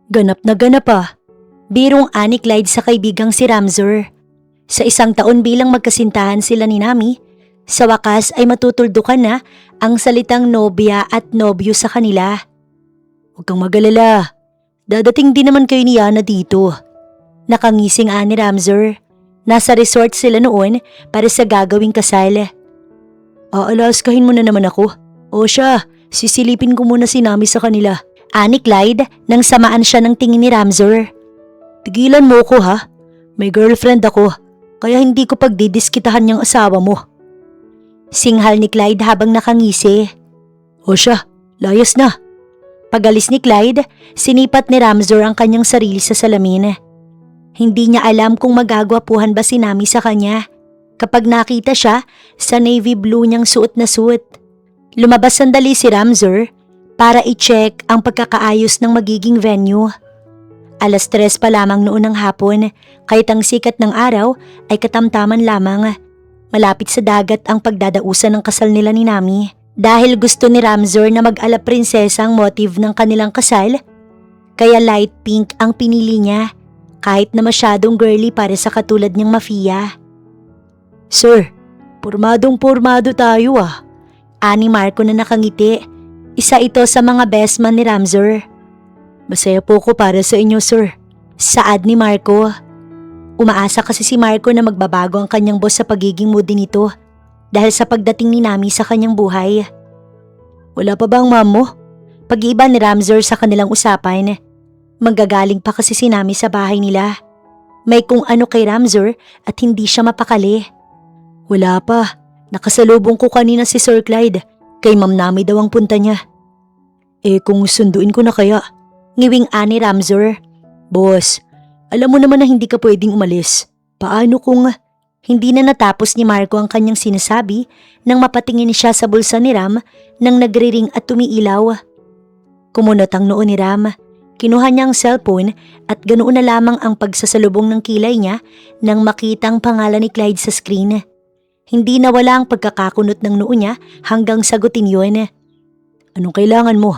Ganap na ganap ah. Birong ani Clyde sa kaibigang si Ramzur. Sa isang taon bilang magkasintahan sila ni Nami, sa wakas ay matutuldukan na ang salitang nobya at nobyo sa kanila. Huwag kang magalala. Dadating din naman kayo ni Yana dito. Nakangising ani Ramzur. Nasa resort sila noon para sa gagawing kasal. Aalaskahin mo na naman ako. O siya, sisilipin ko muna si Nami sa kanila. Ani Clyde nang samaan siya ng tingin ni Ramzur. Tigilan mo ko ha. May girlfriend ako, kaya hindi ko pagdidiskitahan yung asawa mo. Singhal ni Clyde habang nakangisi. O siya, layas na. Pagalis ni Clyde, sinipat ni Ramzur ang kanyang sarili sa salamin. Hindi niya alam kung magagwapuhan ba si Nami sa kanya kapag nakita siya sa navy blue niyang suot na suit. Lumabas sandali si Ramzur para i-check ang pagkakaayos ng magiging venue. 3:00 pa lamang noon ng hapon, kahit ang sikat ng araw ay katamtaman lamang. Malapit sa dagat ang pagdadausan ng kasal nila ni Nami. Dahil gusto ni Ramzur na mag-ala prinsesa ang motive ng kanilang kasal, kaya light pink ang pinili niya, kahit na masyadong girly para sa katulad niyang mafia. Sir, pormadong-pormado tayo ah. Ani Marco na nakangiti. Isa ito sa mga best man ni Ramzur. Masaya po ko para sa inyo, sir. Saad ni Marco. Umaasa kasi si Marco na magbabago ang kanyang boss sa pagiging moody nito dahil sa pagdating ni Nami sa kanyang buhay. Wala pa ba ang mom mo? Pag-iiba ni Ramzur sa kanilang usapan. Manggagaling pa kasi si Nami sa bahay nila. May kung ano kay Ramzur at hindi siya mapakali. Wala pa. Nakasalubong ko kanina si Sir Clyde. Kay Ma'am Nami daw ang punta niya. Kung sunduin ko na kaya? Ngiwing ani Ramzur. Boss, alam mo naman na hindi ka pwedeng umalis. Paano kung hindi na natapos ni Marco ang kanyang sinasabi nang mapatingin siya sa bulsa ni Ram nang nagriring at tumiilaw. Kumunot ang noo ni Ram. Kinuha niya ang cellphone at ganoon na lamang ang pagsasalubong ng kilay niya nang makita ang pangalan ni Clyde sa screen. Hindi nawala ang pagkakakunot ng noo niya hanggang sagutin yun. Anong kailangan mo?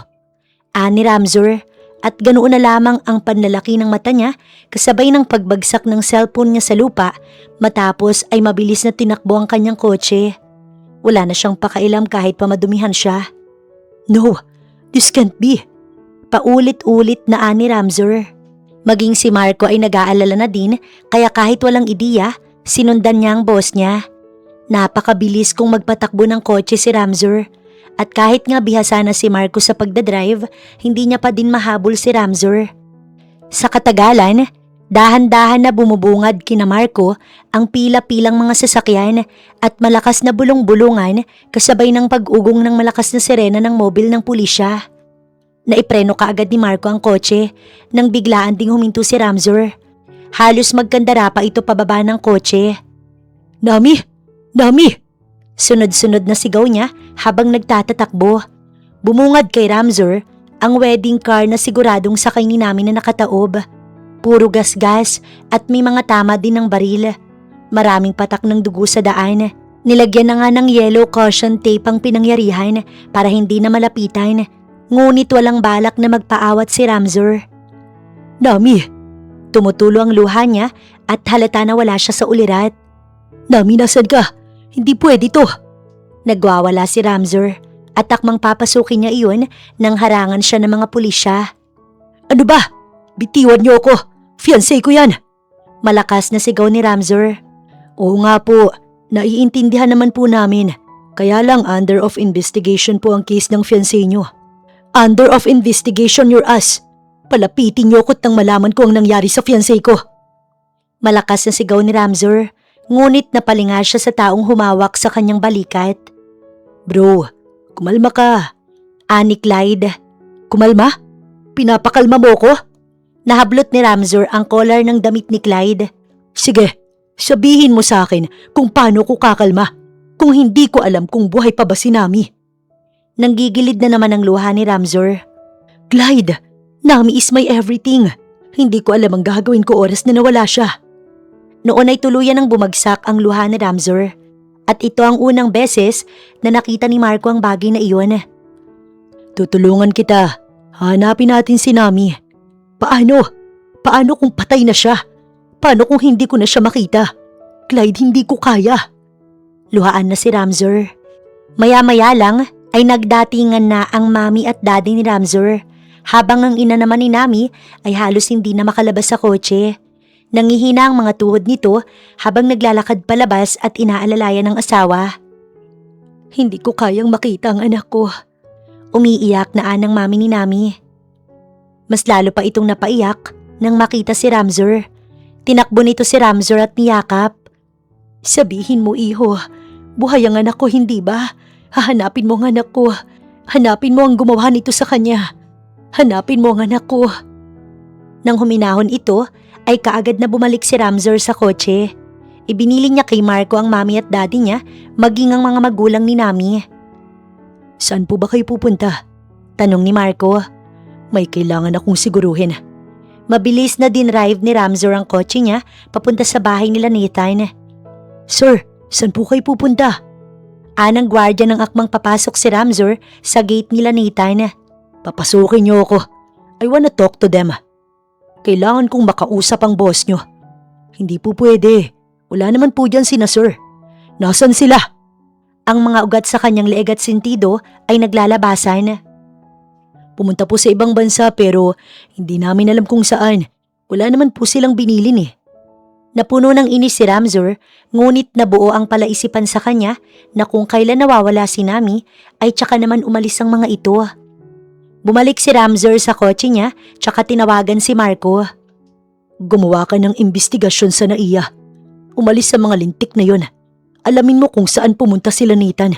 Ani Ramzur. At ganoon na lamang ang panlalaki ng mata niya kasabay ng pagbagsak ng cellphone niya sa lupa matapos ay mabilis na tinakbo ang kanyang kotse. Wala na siyang pakailam kahit pamadumihan siya. No, this can't be. Paulit-ulit na ani Ramzur. Maging si Marco ay nag-aalala na din kaya kahit walang ideya, sinundan niya ang boss niya. Napakabilis kung magpatakbo ng kotse si Ramzur. At kahit nga bihasa na si Marco sa pagdadrive, hindi niya pa din mahabol si Ramzur. Sa katagalan, dahan-dahan na bumubungad kina Marco ang pila-pilang mga sasakyan at malakas na bulong-bulungan kasabay ng pag-ugong ng malakas na sirena ng mobil ng pulisya. Naipreno kaagad ni Marco ang kotse nang biglaan ding huminto si Ramzur. Halos magkandara pa ito pababa ng kotse. Nami! Nami! Sunod-sunod na sigaw niya habang nagtatatakbo. Bumungad kay Ramzur ang wedding car na siguradong sakay ni Nami na nakataob. Puro gas-gas at may mga tama din ng baril. Maraming patak ng dugo sa daan. Nilagyan na nga ng yellow caution tape ang pinangyarihan para hindi na malapitan. Ngunit walang balak na magpaawat si Ramzur. Nami! Tumutulo ang luha niya at halata na wala siya sa ulirat. Nami, nasan ka? Hindi pwede to. Nagwawala si Ramzur at takmang papasukin niya iyon nang harangan siya ng mga pulisya. Ano ba? Bitiwan niyo ako. Fiancé ko yan. Malakas na sigaw ni Ramzur. Oo nga po, naiintindihan naman po namin. Kaya lang under of investigation po ang case ng fiancé niyo. Under of investigation your ass. Palapitin niyo ko't nang malaman ko ang nangyari sa fiancé ko. Malakas na sigaw ni Ramzur. Ngunit napalinga siya sa taong humawak sa kanyang balikat. Bro, kumalma ka. Ani Clyde. Kumalma? Pinapakalma mo ko? Nahablot ni Ramzur ang collar ng damit ni Clyde. Sige, sabihin mo sa akin kung paano ko kakalma. Kung hindi ko alam kung buhay pa ba si Nami. Nanggigilid na naman ang luha ni Ramzur. Clyde, Nami is my everything. Hindi ko alam ang gagawin ko oras na nawala siya. Noon ay tuluyan ng bumagsak ang luha ni Ramzur at ito ang unang beses na nakita ni Marco ang bagay na iyon. Tutulungan kita. Hanapin natin si Nami. Paano? Paano kung patay na siya? Paano kung hindi ko na siya makita? Clyde, hindi ko kaya. Luhaan na si Ramzur. Maya-maya lang ay nagdatingan na ang mami at daddy ni Ramzur, habang ang ina naman ni Nami ay halos hindi na makalabas sa kotse. Nangihina ang mga tuhod nito habang naglalakad palabas at inaalalayan ng asawa. Hindi ko kayang makita ang anak ko. Umiiyak na anang mami ni Nami. Mas lalo pa itong napaiyak nang makita si Ramzur. Tinakbo nito si Ramzur at niyakap. Sabihin mo, iho, buhay ang anak ko, hindi ba? Hahanapin mo ang anak ko. Hanapin mo ang gumawa nito sa kanya. Hanapin mo ang anak ko. Nang huminahon ito, ay kaagad na bumalik si Ramzur sa kotse. Ibinili niya kay Marco ang mami at daddy niya, maging ang mga magulang ni Nami. Saan po ba kayo pupunta? Tanong ni Marco. May kailangan akong siguruhin. Mabilis na dinrive ni Ramzur ang kotse niya papunta sa bahay nila Nathan. Sir, saan po kayo pupunta? Anang gwardya ng akmang papasok si Ramzur sa gate nila Nathan. Papasukin niyo ako. I wanna talk to them. Kailangan kong makausap ang boss niyo. Hindi po pwede. Wala naman po dyan sina sir. Nasaan sila? Ang mga ugat sa kanyang leeg at sentido ay naglalabasan. Pumunta po sa ibang bansa pero hindi namin alam kung saan. Wala naman po silang binilin eh. Napuno ng inis si Ramzur, ngunit nabuo ang palaisipan sa kanya na kung kailan nawawala si Nami ay tsaka naman umalis ang mga ito. Bumalik si Ramzur sa kotse niya tsaka tinawagan si Marco. Gumawa ka ng imbestigasyon sa NAIA. Umalis sa mga lintik na yon. Alamin mo kung saan pumunta sila Nathan.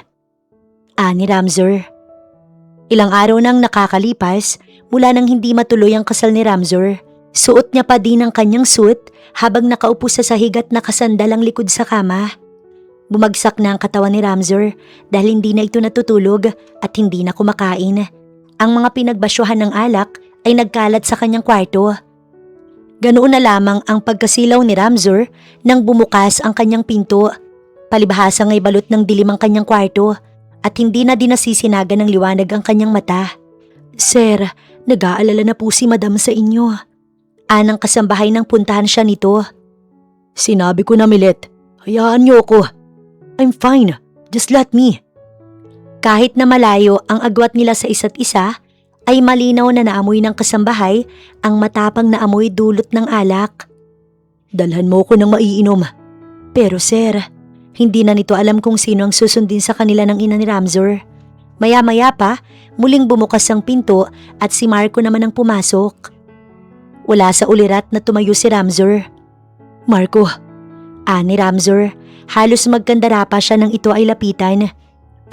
Ani Ramzur. Ilang araw nang nakakalipas mula nang hindi matuloy ang kasal ni Ramzur. Suot niya pa din ang kanyang suit habang nakaupo sa sahig at nakasandal ang likod sa kama. Bumagsak na ang katawan ni Ramzur dahil hindi na ito natutulog at hindi na kumakain. Ang mga pinagbasyuhan ng alak ay nagkalat sa kanyang kwarto. Ganoon na lamang ang pagkasilaw ni Ramzur nang bumukas ang kanyang pinto. Palibhasa nga'y balot ng dilim ang kanyang kwarto at hindi na din nasisinagan ng liwanag ang kanyang mata. Sir, nag-aalala na po si Madam sa inyo. Anang kasambahay nang puntahan siya nito. Sinabi ko na Milet, hayaan niyo ako. I'm fine, just let me. Kahit na malayo ang agwat nila sa isa't isa, ay malinaw na naamoy ng kasambahay ang matapang na amoy dulot ng alak. Dalhan mo ko ng maiinom. Pero sir, hindi na nito alam kung sino ang susundin sa kanila ng ina ni Ramzur. Maya-maya pa, muling bumukas ang pinto at si Marco naman ang pumasok. Wala sa ulirat na tumayo si Ramzur. Marco. Ani Ramzur, halos magkandara pa siya nang ito ay lapitan.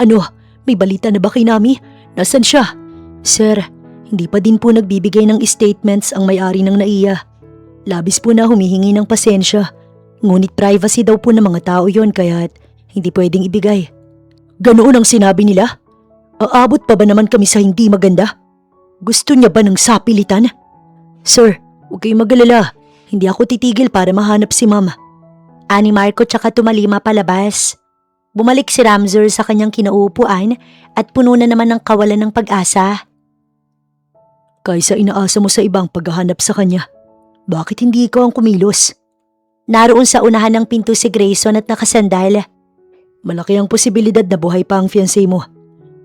Ano, may balita na ba kay Nami? Nasaan siya? Sir, hindi pa din po nagbibigay ng statements ang may-ari ng NAIA. Labis po na humihingi ng pasensya. Ngunit privacy daw po ng mga tao yon kaya't hindi pwedeng ibigay. Ganoon ang sinabi nila? Aabot pa ba naman kami sa hindi maganda? Gusto niya ba ng sapilitan? Sir, huwag kayong mag-alala. Hindi ako titigil para mahanap si Mama. Ani Marco tsaka tumalima palabas. Bumalik si Ramzur sa kanyang kinauupuan at puno na naman ng kawalan ng pag-asa. Kaysa inaasa mo sa ibang paghahanap sa kanya, bakit hindi ikaw ang kumilos? Naroon sa unahan ng pinto si Grayson at nakasandal. Malaki ang posibilidad na buhay pa ang fiancé mo.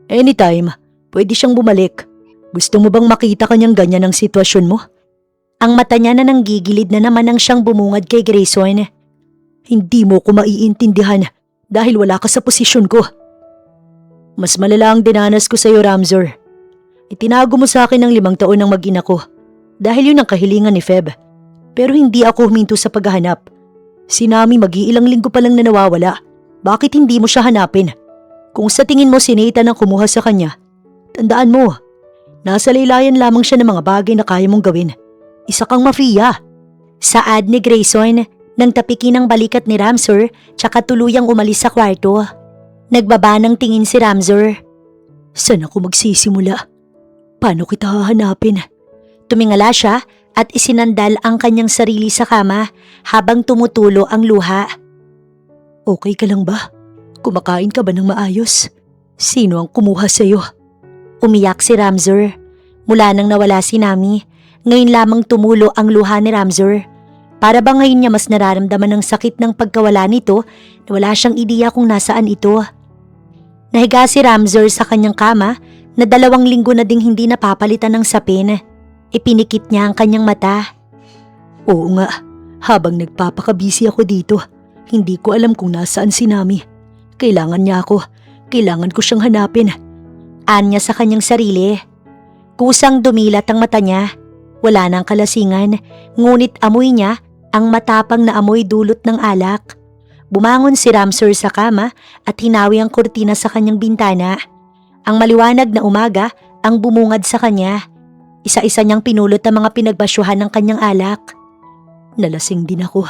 Anytime, pwede siyang bumalik. Gusto mo bang makita kanyang ganyan ang sitwasyon mo? Ang mata niya na nanggigilid na naman ang siyang bumungad kay Grayson. Hindi mo ko maiintindihan dahil wala ka sa posisyon ko. Mas malala ang dinanas ko sa iyo, Ramzur. Itinago mo sa akin ng 5 taon ng mag-ina ko dahil yun ang kahilingan ni Feb. Pero hindi ako huminto sa paghahanap. Si Nami mag-iilang linggo pa lang na nawawala. Bakit hindi mo siya hanapin? Kung sa tingin mo si Nathan ang kumuha sa kanya, tandaan mo, nasa laylayan lamang siya ng mga bagay na kaya mong gawin. Isa kang mafia. Saad ni Grayson nang tapikin ang balikat ni Ramzur tsaka tuluyang umalis sa kwarto. Nagbaba ng tingin si Ramzur. Saan ako magsisimula? Paano kita hahanapin? Tumingala siya at isinandal ang kanyang sarili sa kama habang tumutulo ang luha. Okay ka lang ba? Kumakain ka ba ng maayos? Sino ang kumuha sa'yo? Umiyak si Ramzur. Mula nang nawala si Nami, Ngayon lamang tumulo ang luha ni Ramzur. Para ba ngayon niya mas nararamdaman ng sakit ng pagkawala nito na wala siyang ideya kung nasaan ito. Nahiga si Ramzur sa kanyang kama na 2 linggo na ding hindi napapalitan ng sapin. Ipinikit niya ang kanyang mata. Oo nga, habang nagpapakabisi ako dito, hindi ko alam kung nasaan si Nami. Kailangan niya ako, kailangan ko siyang hanapin. Anya sa kanyang sarili. Kusang dumilat ang mata niya. Wala nang kalasingan, ngunit amoy niya ang matapang na amoy dulot ng alak. Bumangon si Ramzur sa kama at hinawi ang kurtina sa kanyang bintana. Ang maliwanag na umaga ang bumungad sa kanya. Isa-isa niyang pinulot ang mga pinagbasyuhan ng kanyang alak. Nalasing din ako.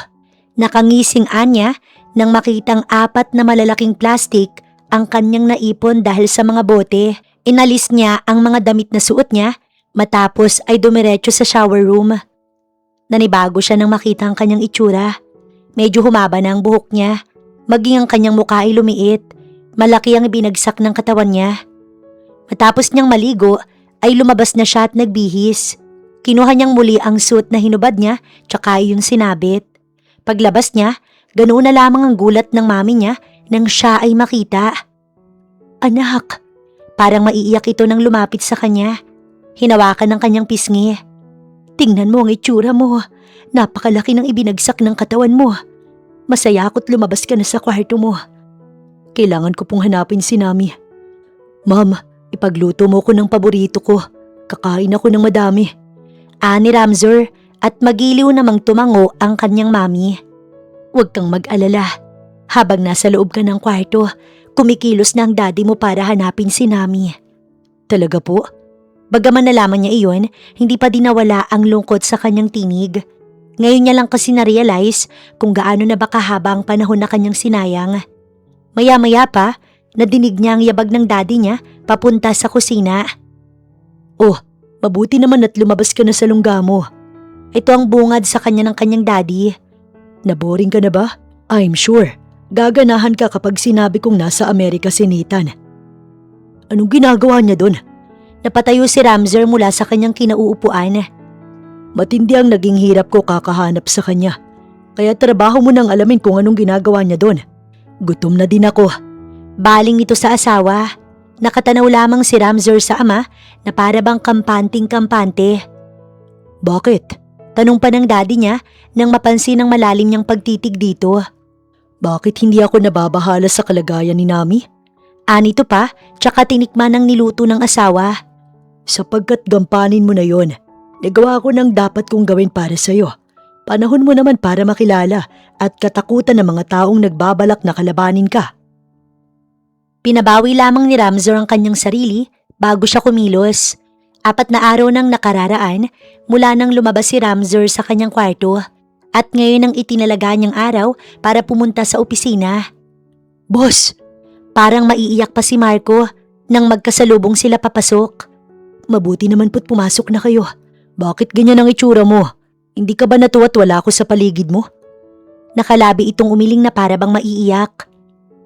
Nakangising Anya nang makitang 4 na malalaking plastik ang kanyang naipon dahil sa mga bote. Inalis niya ang mga damit na suot niya matapos ay dumiretso sa shower room. Nanibago siya nang makita ang kanyang itsura. Medyo humaba na ang buhok niya, maging ang kanyang mukha ay lumiit. Malaki ang ibinagsak ng katawan niya. Matapos niyang maligo ay lumabas na siya at nagbihis. Kinuha niyang muli ang suit na hinubad niya tsaka yung sinabit. Paglabas niya, ganoon na lamang ang gulat ng mami niya nang siya ay makita. Anak! Parang maiiyak ito nang lumapit sa kanya. Hinawakan ng kanyang pisngi. Tingnan mo ang itsura mo. Napakalaki ng ibinagsak ng katawan mo. Masaya ako't lumabas ka na sa kwarto mo. Kailangan ko pong hanapin si Nami. Ma'am, ipagluto mo ko ng paborito ko. Kakain ako ng madami. Ani Ramzur at magiliw namang tumango ang kanyang mami. Huwag kang mag-alala. Habang nasa loob ka ng kwarto, kumikilos na ang daddy mo para hanapin si Nami. Talaga po? Bagaman nalaman niya iyon, hindi pa din nawala ang lungkot sa kanyang tinig. Ngayon niya lang kasi na-realize kung gaano na ba kahaba ang panahon na kanyang sinayang. Maya-maya pa, nadinig niya ang yabag ng daddy niya papunta sa kusina. Oh, mabuti naman at lumabas ka na sa lungga mo. Ito ang bungad sa kanya ng kanyang daddy. Naboring ka na ba? I'm sure. Gaganahan ka kapag sinabi kong nasa Amerika si Nathan. Anong ginagawa niya doon? Napatayo si Ramzur mula sa kanyang kinauupuan. Matindi ang naging hirap ko kakahanap sa kanya. Kaya trabaho mo nang alamin kung anong ginagawa niya doon. Gutom na din ako. Baling ito sa asawa. Nakatanaw lamang si Ramzur sa ama na para bang kampanting-kampante. Bakit? Tanong pa ng daddy niya nang mapansin ang malalim niyang pagtitig dito. Bakit hindi ako nababahala sa kalagayan ni Nami? Anito pa, tsaka tinikman ng niluto ng asawa. Sapagkat gampanin mo na yon, nagawa ko ng dapat kong gawin para sa'yo. Panahon mo naman para makilala at katakutan ng mga taong nagbabalak na kalabanin ka. Pinabawi lamang ni Ramzur ang kanyang sarili bago siya kumilos. 4 na araw nang nakararaan mula nang lumabas si Ramzur sa kanyang kwarto at ngayon ang itinalaga niyang araw para pumunta sa opisina. Boss! Parang maiiyak pa si Marco nang magkasalubong sila papasok. Mabuti naman po't pumasok na kayo. Bakit ganyan ang itsura mo? Hindi ka ba natuwa't wala ako sa paligid mo? Nakalabi itong umiling na para bang maiiyak.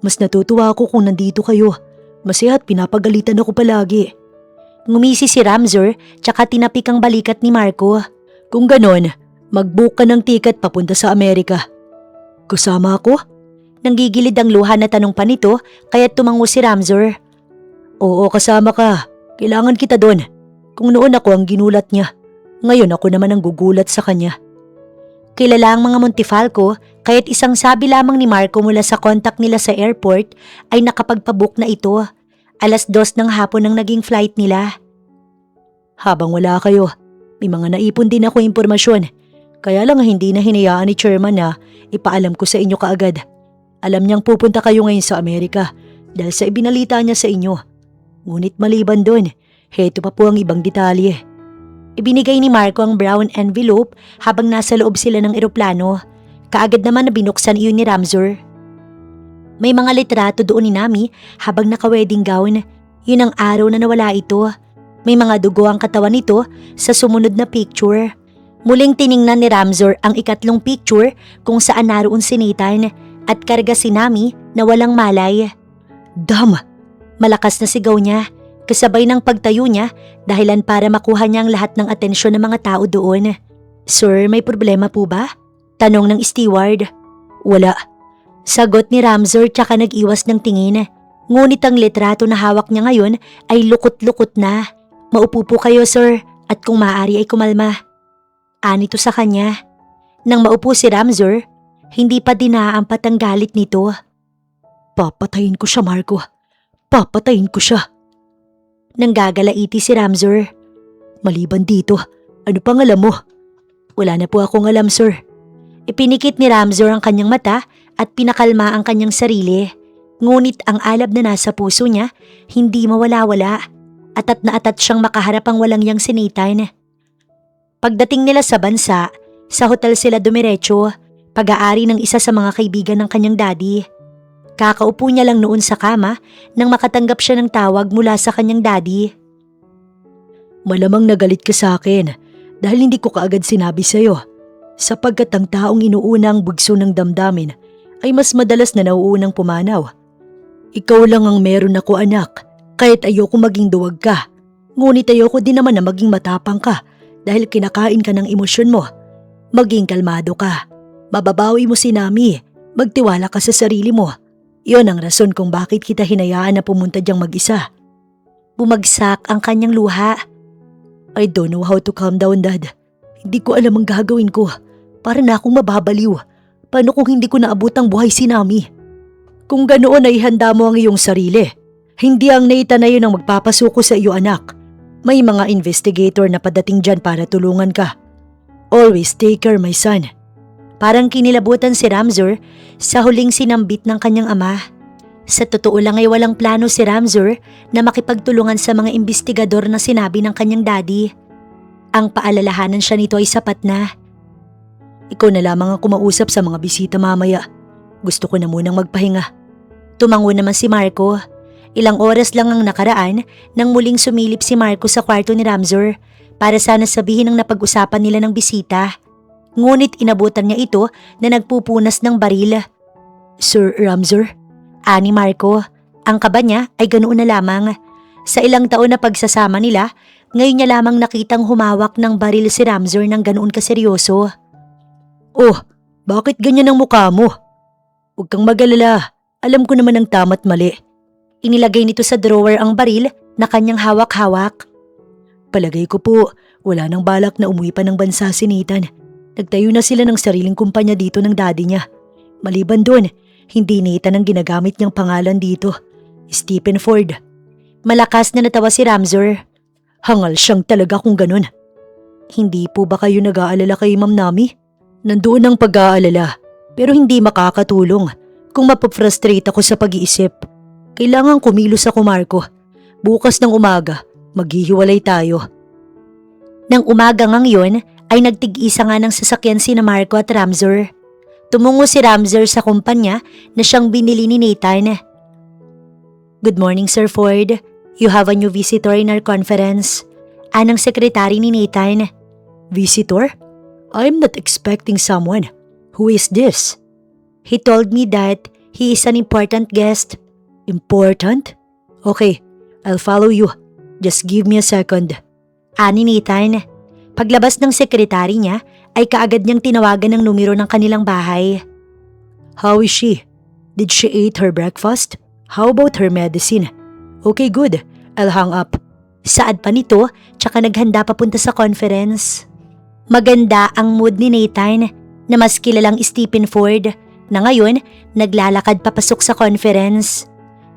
Mas natutuwa ako kung nandito kayo. Masaya at pinapagalitan ako palagi. Ngumisi si Ramzur tsaka tinapik ang balikat ni Marco. Kung ganon, mag-book ka ng ticket papunta sa Amerika. Kasama ako? Nanggigilid ang luha na tanong pa nito kaya tumango si Ramzur. Oo, kasama ka. Kailangan kita doon. Kung noon ako ang ginulat niya, ngayon ako naman ang gugulat sa kanya. Kilala ang mga Montefalco kaya't isang sabi lamang ni Marco mula sa contact nila sa airport ay nakapagpabook na ito. 2:00 ng hapon ang naging flight nila. Habang wala kayo, may mga naipon din ako impormasyon. Kaya lang hindi na hinayaan ni Chairman na ipaalam ko sa inyo kaagad. Alam niyang pupunta kayo ngayon sa Amerika dahil sa ibinalita niya sa inyo. Ngunit maliban doon, heto pa po ang ibang detalye. Ibinigay ni Marco ang brown envelope habang nasa loob sila ng eroplano. Kaagad naman na binuksan iyon ni Ramzur. May mga litrato doon ni Nami habang naka-wedding gown. Yun ang araw na nawala ito. May mga dugo ang katawan nito sa sumunod na picture. Muling tiningnan ni Ramzur ang 3 picture kung saan naroon si Nathan at karga si Nami na walang malay. Dam! Malakas na sigaw niya. kasabay ng pagtayo niya dahilan para makuha niya ang lahat ng atensyon ng mga tao doon. Sir, may problema po ba? Tanong ng steward. Wala. Sagot ni Ramsor tsaka nag-iwas ng tingin. Ngunit ang litrato na hawak niya ngayon ay lukot-lukot na. Maupo po kayo, sir, at kung maaari ay kumalma. Anito sa kanya. Nang maupo si Ramsor, hindi pa dinaampat ang galit nito. Papatayin ko siya, Marco. Papatayin ko siya. Nanggagalaiti si Ramsor. Maliban dito, ano pang alam mo? Wala na po akong alam, sir. Ipinikit ni Ramsor ang kanyang mata at pinakalma ang kanyang sarili. Ngunit ang alab na nasa puso niya, hindi mawala-wala. Atat na atat siyang makaharap ang walang yang si Nathan. Pagdating nila sa bansa, sa hotel sila dumiretso, pag-aari ng isa sa mga kaibigan ng kanyang daddy. Kakaupo niya lang noon sa kama nang makatanggap siya ng tawag mula sa kanyang daddy. Malamang nagalit ka sa akin dahil hindi ko kaagad sinabi sa'yo. Sapagkat ang taong inuunang bugso ng damdamin ay mas madalas na nauunang pumanaw. Ikaw lang ang meron ako, anak, kahit ayoko maging duwag ka. Ngunit ayoko din naman na maging matapang ka dahil kinakain ka ng emosyon mo. Maging kalmado ka. Mababawi mo si Nami. Magtiwala ka sa sarili mo. Yon ang rason kung bakit kita hinayaan na pumunta diyang mag-isa. Bumagsak ang kanyang luha. I don't know how to calm down, Dad. Hindi ko alam ang gagawin ko. Para na akong mababaliw. Paano kung hindi ko naabot ang buhay si Nami? Kung ganoon ay handa mo ang iyong sarili. Hindi ang Nathan na yun ang magpapasuko sa iyo, anak. May mga investigator na padating dyan para tulungan ka. Always take care, my son. Parang kinilabutan si Ramsor sa huling sinambit ng kanyang ama. Sa totoo lang ay walang plano si Ramsor na makipagtulungan sa mga investigador na sinabi ng kanyang daddy. Ang paalalahanan siya nito ay sapat na. Ikaw na lamang ang kumausap sa mga bisita mamaya. Gusto ko na munang magpahinga. Tumango naman si Marco. Ilang oras lang ang nakaraan nang muling sumilip si Marco sa kwarto ni Ramsor para sana sabihin ang napag-usapan nila ng bisita. Ngunit inabutan niya ito na nagpupunas ng baril. Sir Ramsor? Ani Marco, ang kaba niya ay ganoon na lamang. Sa ilang taon na pagsasama nila, ngayon niya lamang nakitang humawak ng baril si Ramsor ng ganoon kaseryoso. Oh, bakit ganyan ang mukha mo? Huwag kang mag-alala, alam ko naman ang tama't mali. Inilagay nito sa drawer ang baril na kanyang hawak-hawak. Palagay ko po, wala nang balak na umuwi pa ng bansa si Nathan. Nagtayo na sila ng sariling kumpanya dito ng daddy niya. Maliban doon, hindi Nathan ang ginagamit niyang pangalan dito. Stephen Ford. Malakas na natawa si Ramsor. Hangal siyang talaga kung ganun. Hindi po ba kayo nag-aalala kay Ma'am Nami? Nandoon ang pag-aalala, pero hindi makakatulong kung mapafrustrate ako sa pag-iisip. Kailangan kumilos ako, Marco. Bukas ng umaga, maghihiwalay tayo. Nang umaga ngang yun, ay nagtig-isa nga ng sasakyan sina Marco at Ramsor. Tumungo si Ramsor sa kumpanya na siyang binili ni Nathan. Good morning, Sir Ford. You have a new visitor in our conference. Anang sekretary ni Nathan. Visitor? I'm not expecting someone. Who is this? He told me that he is an important guest. Important? Okay, I'll follow you. Just give me a second. Ani Nathan. Paglabas ng sekretary niya, ay kaagad niyang tinawagan ng numero ng kanilang bahay. How is she? Did she eat her breakfast? How about her medicine? Okay, good. I'll hang up. Saad pa nito, tsaka naghanda papunta sa conference. Maganda ang mood ni Nathan na mas kilalang Stephen Ford na ngayon naglalakad papasok sa conference.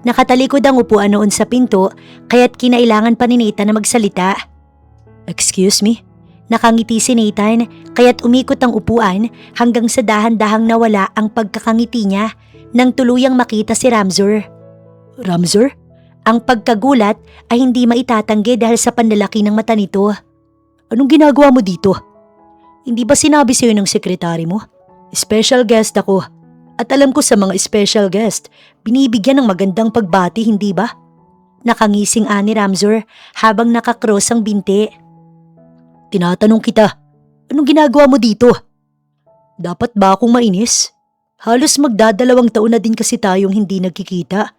Nakatalikod ang upuan noon sa pinto kaya't kinailangan pa ni Nathan na magsalita. Excuse me? Nakangiti si Nathan kaya't umikot ang upuan hanggang sa dahan-dahang nawala ang pagkakangiti niya nang tuluyang makita si Ramsor. Ramsor? Ang pagkagulat ay hindi maitatanggi dahil sa panlalaki ng mata nito. Anong ginagawa mo dito? Hindi ba sinabi sa'yo ng sekretary mo? Special guest ako. At alam ko sa mga special guest, binibigyan ng magandang pagbati, hindi ba? Nakangising ani Ramsor habang nakakross ang binti. Tinatanong kita, anong ginagawa mo dito? Dapat ba akong mainis? Halos magdadalawang taon na din kasi tayong hindi nagkikita.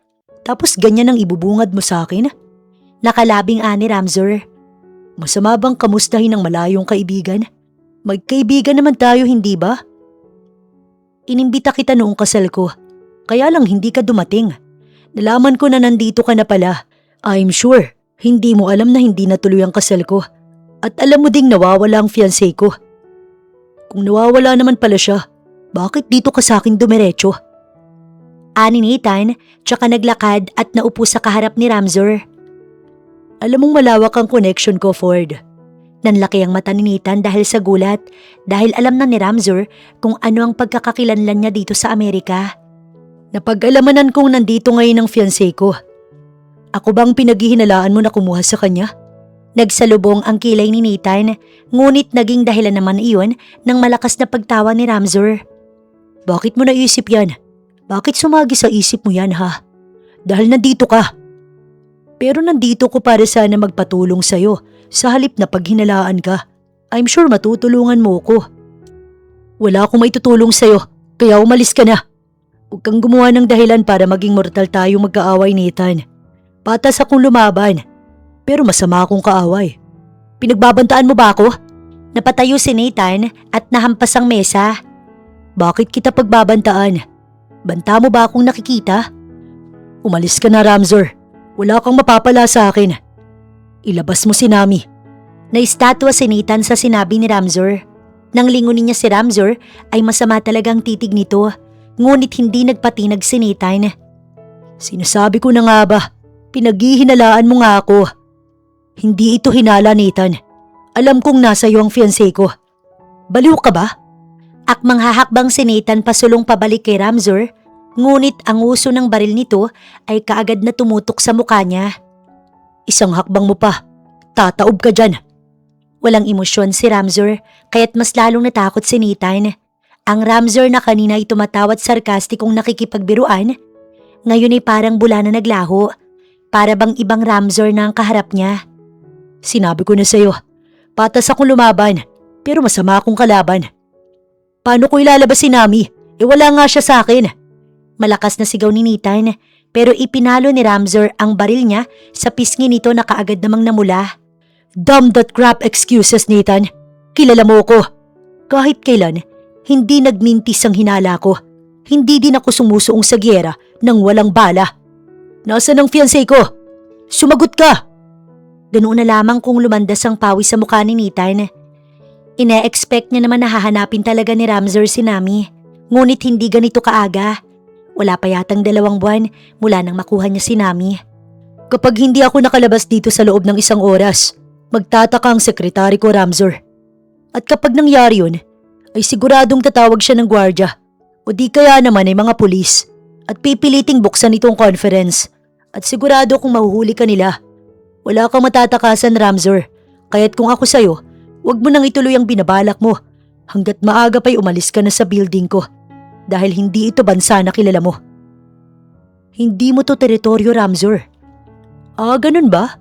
Tapos ganyan ang ibubungad mo sa akin? Nakalabing ani Ramzor. Masama bang kamustahin ng malayong kaibigan? Magkaibigan naman tayo, hindi ba? Inimbita kita noong kasal ko. Kaya lang hindi ka dumating. Nalaman ko na nandito ka na pala. I'm sure, hindi mo alam na hindi natuloy ang kasal ko. At alam mo ding nawawala ang fiancé ko. Kung nawawala naman pala siya, bakit dito ka sa akin dumiretso? Ani ni Ethan, tsaka naglakad at naupo sa kaharap ni Ramzor. Alam mong malawak ang connection ko, Ford. Nanlaki ang mata ni Ethan dahil sa gulat, dahil alam na ni Ramzor kung ano ang pagkakakilanlan niya dito sa Amerika. Napag-alamanan kong nandito ngayon ang fiancé ko. Ako bang pinaghihinalaan mo na kumuha sa kanya? Nagsalubong ang kilay ni Nathan, ngunit naging dahilan naman iyon ng malakas na pagtawa ni Ramzor. Bakit mo naisip yan? Bakit sumagi sa isip mo yan, ha? Dahil nandito ka. Pero nandito ko para sana magpatulong sa'yo sa halip na paghinalaan ka. I'm sure matutulungan mo ko. Wala akong maitutulong sa'yo, kaya umalis ka na. Huwag kang gumawa ng dahilan para maging mortal tayo magkaaway, Nathan. Patas akong lumaban. Pero masama akong kaaway. Pinagbabantaan mo ba ako? Napatayo si Nathan at nahampas ang mesa. Bakit kita pagbabantaan? Banta mo ba akong nakikita? Umalis ka na, Ramzor. Wala kang mapapala sa akin. Ilabas mo si Nami. Naistatwa si Nathan sa sinabi ni Ramzor. Nang lingunin niya si Ramzor ay masama talagang titig nito, ngunit hindi nagpatinag si Nathan. Sinasabi ko na nga ba, pinaghihinalaan mo nga ako. Hindi ito hinala, Nathan. Alam kong nasa iyo ang fiancé ko. Baliw ka ba? Akmang hahakbang si Nathan pasulong pabalik kay Ramzor, ngunit ang uso ng baril nito ay kaagad na tumutok sa mukha niya. Isang hakbang mo pa. Tataob ka dyan. Walang emosyon si Ramzor, kaya't mas lalong natakot si Nathan. Ang Ramzor na kanina ay tumatawa at sarkastikong nakikipagbiruan, ngayon ay parang bula na naglaho. Para bang ibang Ramzor na ang kaharap niya. Sinabi ko na sa'yo, patas akong lumaban, pero masama akong kalaban. Paano ko ilalabas si Nami? Wala nga siya sa akin. Malakas na sigaw ni Nathan, pero ipinalo ni Ramzor ang baril niya sa pisngi nito na kaagad namang namula. Damn that crap excuses, Nathan. Kilala mo ko. Kahit kailan, hindi nagmintis ang hinala ko. Hindi din ako sumusuong sa giyera nang walang bala. Nasaan ang fiancé ko? Sumagot ka! Ganoon na lamang kung lumandas ang pawis sa mukha ni Nathan. Ine-expect niya naman na hahanapin talaga ni Ramzor si Nami, ngunit hindi ganito kaaga. Wala pa yatang 2 buwan mula nang makuha niya si Nami. Kapag hindi ako nakalabas dito sa loob ng 1 oras, magtataka ang sekretary ko, Ramzor. At kapag nangyari yun, ay siguradong tatawag siya ng gwardya o di kaya naman ay mga pulis at pipiliting buksan itong conference at sigurado kung mahuhuli ka nila. Wala kang matatakasan, Ramzor, kaya't kung ako sa'yo, huwag mo nang ituloy ang binabalak mo hanggat maaga pa'y umalis ka na sa building ko dahil hindi ito bansa na kilala mo. Hindi mo to teritoryo, Ramzor. Ah, ganun ba?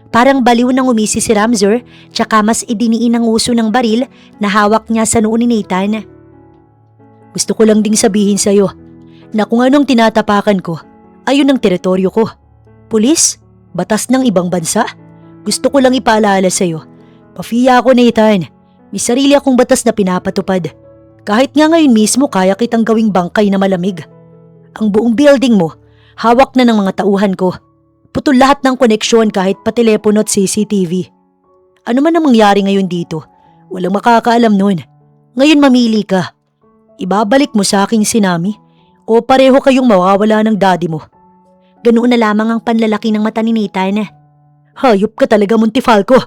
Parang baliw nang umisi si Ramzor, tsaka mas idiniin ang uso ng baril na hawak niya sa noo ni Nathan. Gusto ko lang ding sabihin sa'yo na kung anong tinatapakan ko, ayun ang teritoryo ko. Pulis? Batas ng ibang bansa? Gusto ko lang ipaalala sa'yo. Pafiya ako, Nathan. May sarili akong batas na pinapatupad. Kahit nga ngayon mismo kaya kitang gawing bangkay na malamig. Ang buong building mo, hawak na ng mga tauhan ko. Putol lahat ng koneksyon kahit pa telepono at CCTV. Ano man ang mangyari ngayon dito, walang makakaalam nun. Ngayon mamili ka. Ibabalik mo sa aking si Nami o pareho kayong mawawala ng daddy mo. Ganoon na lamang ang panlalaki ng mata ni Nathan. Hayop ka talaga, Montifalco.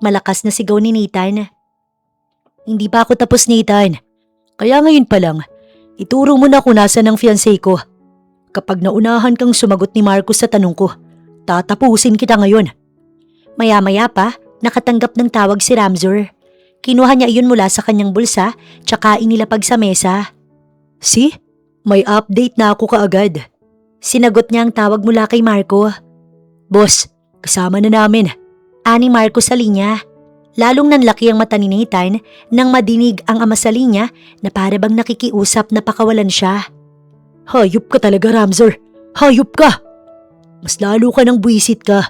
Malakas na sigaw ni Nathan. Hindi pa ako tapos, Nathan. Kaya ngayon pa lang, ituro mo na kung nasan ang fiancé ko. Kapag naunahan kang sumagot ni Marcos sa tanong ko, tatapusin kita ngayon. Maya-maya pa, nakatanggap ng tawag si Ramzor. Kinuha niya iyon mula sa kanyang bulsa, tsaka inilapag sa mesa. See? May update na ako kaagad. Sinagot niya ang tawag mula kay Marco. Boss, kasama na namin. Ani Marco sa linya. Lalong nanlaki ang mata ni Nathan nang madinig ang ama sa linya na para bang nakikiusap na pakawalan siya. Hayop ka talaga, Ramzor. Hayop ka! Mas lalo ka ng buwisit ka.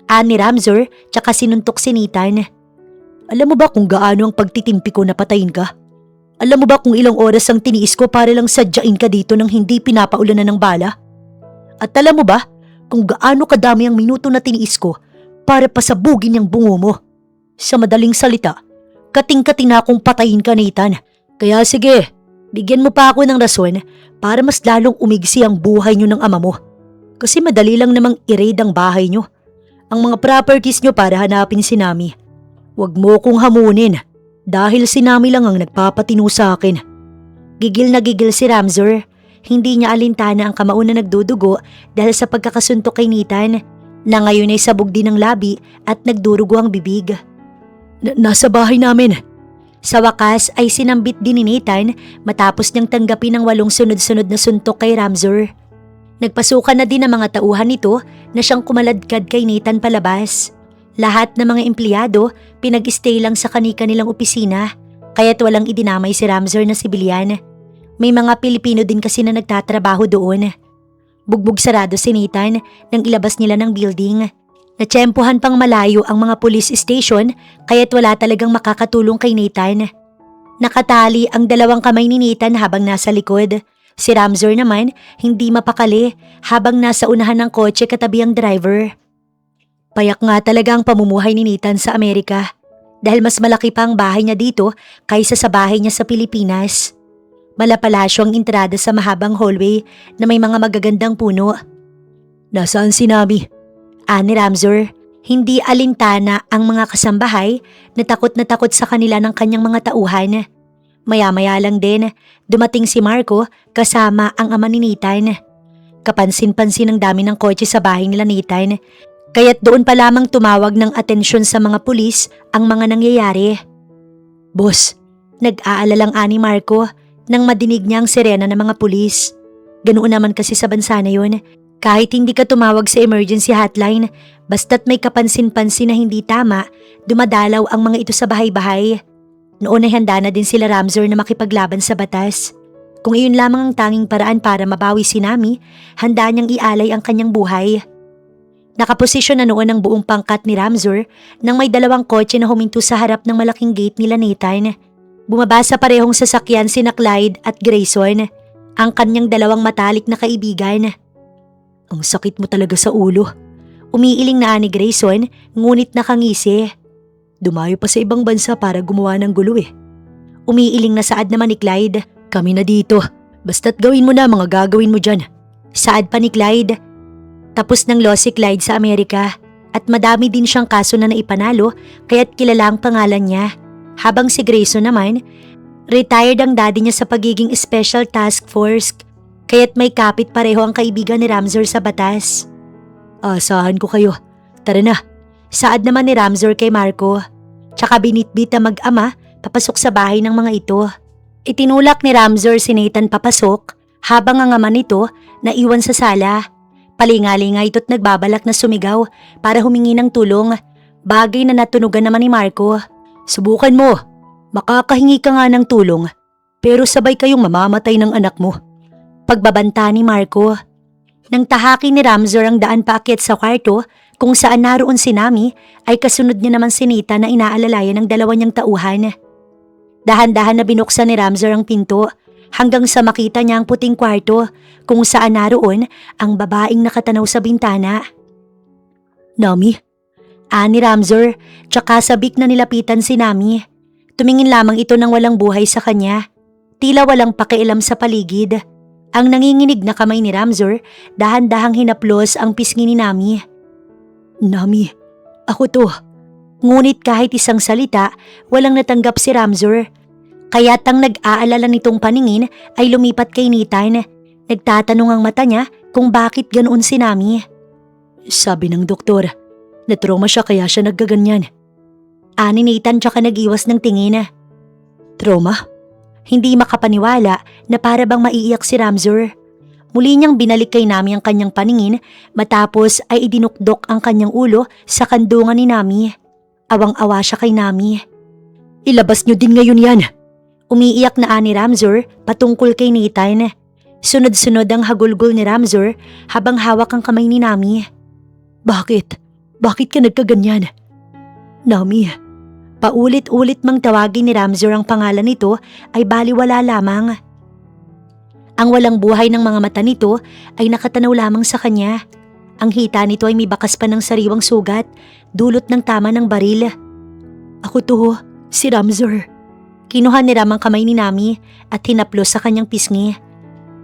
Ani Ramzor tsaka sinuntok si Nathan. Alam mo ba kung gaano ang pagtitimpi ko na patayin ka? Alam mo ba kung ilang oras ang tiniis ko para lang sadyain ka dito nang hindi pinapaulanan ng bala? At alam mo ba kung gaano kadami ang minuto na tiniis ko para pasabugin yung bungo mo? Sa madaling salita, kating-kating na akong patayin ka, Nathan. Kaya sige, bigyan mo pa ako ng rason para mas lalong umigsi ang buhay niyo ng ama mo. Kasi madali lang namang i-raid ang bahay niyo. Ang mga properties niyo para hanapin si Nami. Huwag mo kong hamunin dahil si Nami lang ang nagpapatino sa akin. Gigil na gigil si Ramzor. Hindi niya alintana ang kamao na nagdudugo dahil sa pagkakasuntok kay Nathan na ngayon ay sabog din ng labi at nagdurugo ang bibig. Nasa bahay namin. Sa wakas ay sinambit din ni Nathan matapos niyang tanggapin ang 8 sunod-sunod na suntok kay Ramzor. Nagpasukan na din ang mga tauhan nito na siyang kumaladkad kay Nathan palabas. Lahat ng mga empleyado pinag-stay lang sa kani-kanilang opisina kaya't walang idinamay si Ramzor na sibilyan. May mga Pilipino din kasi na nagtatrabaho doon. Bugbog sarado si Nathan nang ilabas nila ng building. Natsyempohan pang malayo ang mga police station kaya't wala talagang makakatulong kay Nathan. Nakatali ang 2 kamay ni Nathan habang nasa likod. Si Ramzor naman hindi mapakali habang nasa unahan ng kotse katabi ang driver. Payak nga talaga ang pamumuhay ni Nathan sa Amerika dahil mas malaki pa ang bahay niya dito kaysa sa bahay niya sa Pilipinas. Malapalasyo ang entrada sa mahabang hallway na may mga magagandang puno. Nasaan si Nami? Ani Ramzor, hindi alintana ang mga kasambahay na takot sa kanila ng kanyang mga tauhan. Maya-maya lang din, dumating si Marco kasama ang ama ni Nathan. Kapansin-pansin ang dami ng kotse sa bahay nila Nathan, kaya't doon pa lamang tumawag ng atensyon sa mga pulis ang mga nangyayari. Boss, nag-aalalang ani Marco nang madinig niya ang sirena ng mga pulis. Ganoon naman kasi sa bansa na yun. Kahit hindi ka tumawag sa emergency hotline, basta't may kapansin-pansin na hindi tama, dumadalaw ang mga ito sa bahay-bahay. Noon ay handa na din sila Ramzor na makipaglaban sa batas. Kung iyon lamang ang tanging paraan para mabawi si Nami, handa niyang ialay ang kanyang buhay. Nakaposisyon na noon ang buong pangkat ni Ramzor nang may 2 kotse na huminto sa harap ng malaking gate nila Nathan. Bumaba sa parehong sasakyan sina Clyde at Grayson, ang kanyang 2 matalik na kaibigan. Ang sakit mo talaga sa ulo. Umiiling na ni Grayson, ngunit nakangisi. Dumayo pa sa ibang bansa para gumawa ng gulo eh. Umiiling na saad naman ni Clyde. Kami na dito. Basta't gawin mo na mga gagawin mo dyan. Saad pa ni Clyde. Tapos ng law si Clyde sa Amerika at madami din siyang kaso na naipanalo kaya't kilala ang pangalan niya. Habang si Grayson naman, retired ang daddy niya sa pagiging special task force kaya't may kapit pareho ang kaibigan ni Ramzor sa batas. Asahan ko kayo. Tara na. Saad naman ni Ramzor kay Marco. Tsaka binitbit na mag-ama papasok sa bahay ng mga ito. Itinulak ni Ramzor si Nathan papasok habang ang ama nito naiwan sa sala. Palingalinga ito't nagbabalak na sumigaw para humingi ng tulong. Bagay na natunugan naman ni Marco. Subukan mo. Makakahingi ka nga ng tulong. Pero sabay kayong mamamatay ng anak mo. Pagbabanta ni Marco. Nang tahaki ni Ramzor ang daan paakyat sa kwarto kung saan naroon si Nami ay kasunod niya naman si Nita na inaalalayan ng 2 niyang tauhan. Dahan-dahan na binuksan ni Ramzor ang pinto hanggang sa makita niya ang puting kwarto kung saan naroon ang babaeng nakatanaw sa bintana. Nami? Ani Ramzor, tsaka sabik na nilapitan si Nami. Tumingin lamang ito ng walang buhay sa kanya. Tila walang pakialam sa paligid. Ang nanginginig na kamay ni Ramzor, dahan-dahang hinaplos ang pisngi ni Nami. Nami, ako to. Ngunit kahit isang salita, walang natanggap si Ramzor. Kaya't ang nag-aalala nitong paningin ay lumipat kay Nathan. Nagtatanong ang mata niya kung bakit ganoon si Nami. Sabi ng doktor, na-trauma siya kaya siya naggaganyan. Ani Nathan tsaka nag-iwas ng tingin. Trauma? Hindi makapaniwala na para bang maiiyak si Ramzor. Muli niyang binalik kay Nami ang kanyang paningin matapos ay idinukdok ang kanyang ulo sa kandungan ni Nami. Awang-awa siya kay Nami. Ilabas niyo din ngayon yan. Umiiyak na ani Ramzor patungkol kay Nathan. Sunod-sunod ang hagulgol ni Ramzor habang hawak ang kamay ni Nami. Bakit? Bakit ka nagkaganyan? Nami, Paulit-ulit mang tawagin ni Ramzur ang pangalan nito ay baliwala lamang. Ang walang buhay ng mga mata nito ay nakatanaw lamang sa kanya. Ang hita nito ay may bakas pa ng sariwang sugat, dulot ng tama ng baril. ako to, si Ramzur. Kinuha ni Ram ang kamay ni Nami at hinaplos sa kanyang pisngi.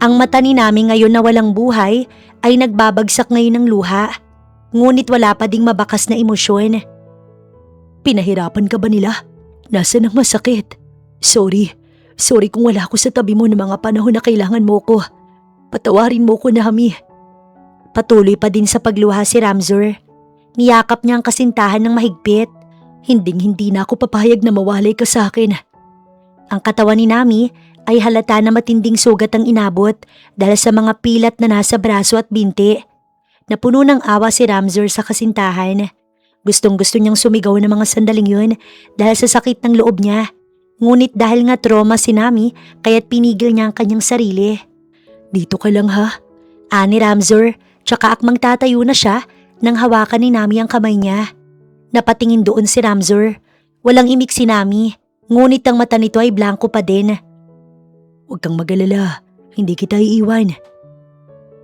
Ang mata ni Nami ngayon na walang buhay ay nagbabagsak ngayon ng luha. Ngunit wala pa ding mabakas na emosyon. Pinahirapan ka ba nila? Nasaan ang masakit? Sorry kung wala ako sa tabi mo ng mga panahon na kailangan mo ko. Patawarin mo ko, Nami. Patuloy pa din sa pagluha si Ramzur. Niyakap niya ang kasintahan ng mahigpit. Hindi na ako papayag na mawalay ka sa akin. Ang katawan ni Nami ay halata na matinding sugat ang inabot dahil sa mga pilat na nasa braso at binti. Napuno ng awa si Ramzur sa kasintahan. Gustong-gusto niyang sumigaw ng mga sandaling yun dahil sa sakit ng loob niya. Ngunit dahil nga trauma si Nami kaya't pinigil niya ang kanyang sarili. Dito ka lang ha? Ani Ramzur, tsaka akmang tatayo na siya nang hawakan ni Nami ang kamay niya. Napatingin doon si Ramzur. Walang imik si Nami, ngunit ang mata nito ay blanco pa din. Huwag kang mag-alala, hindi kita iiwan.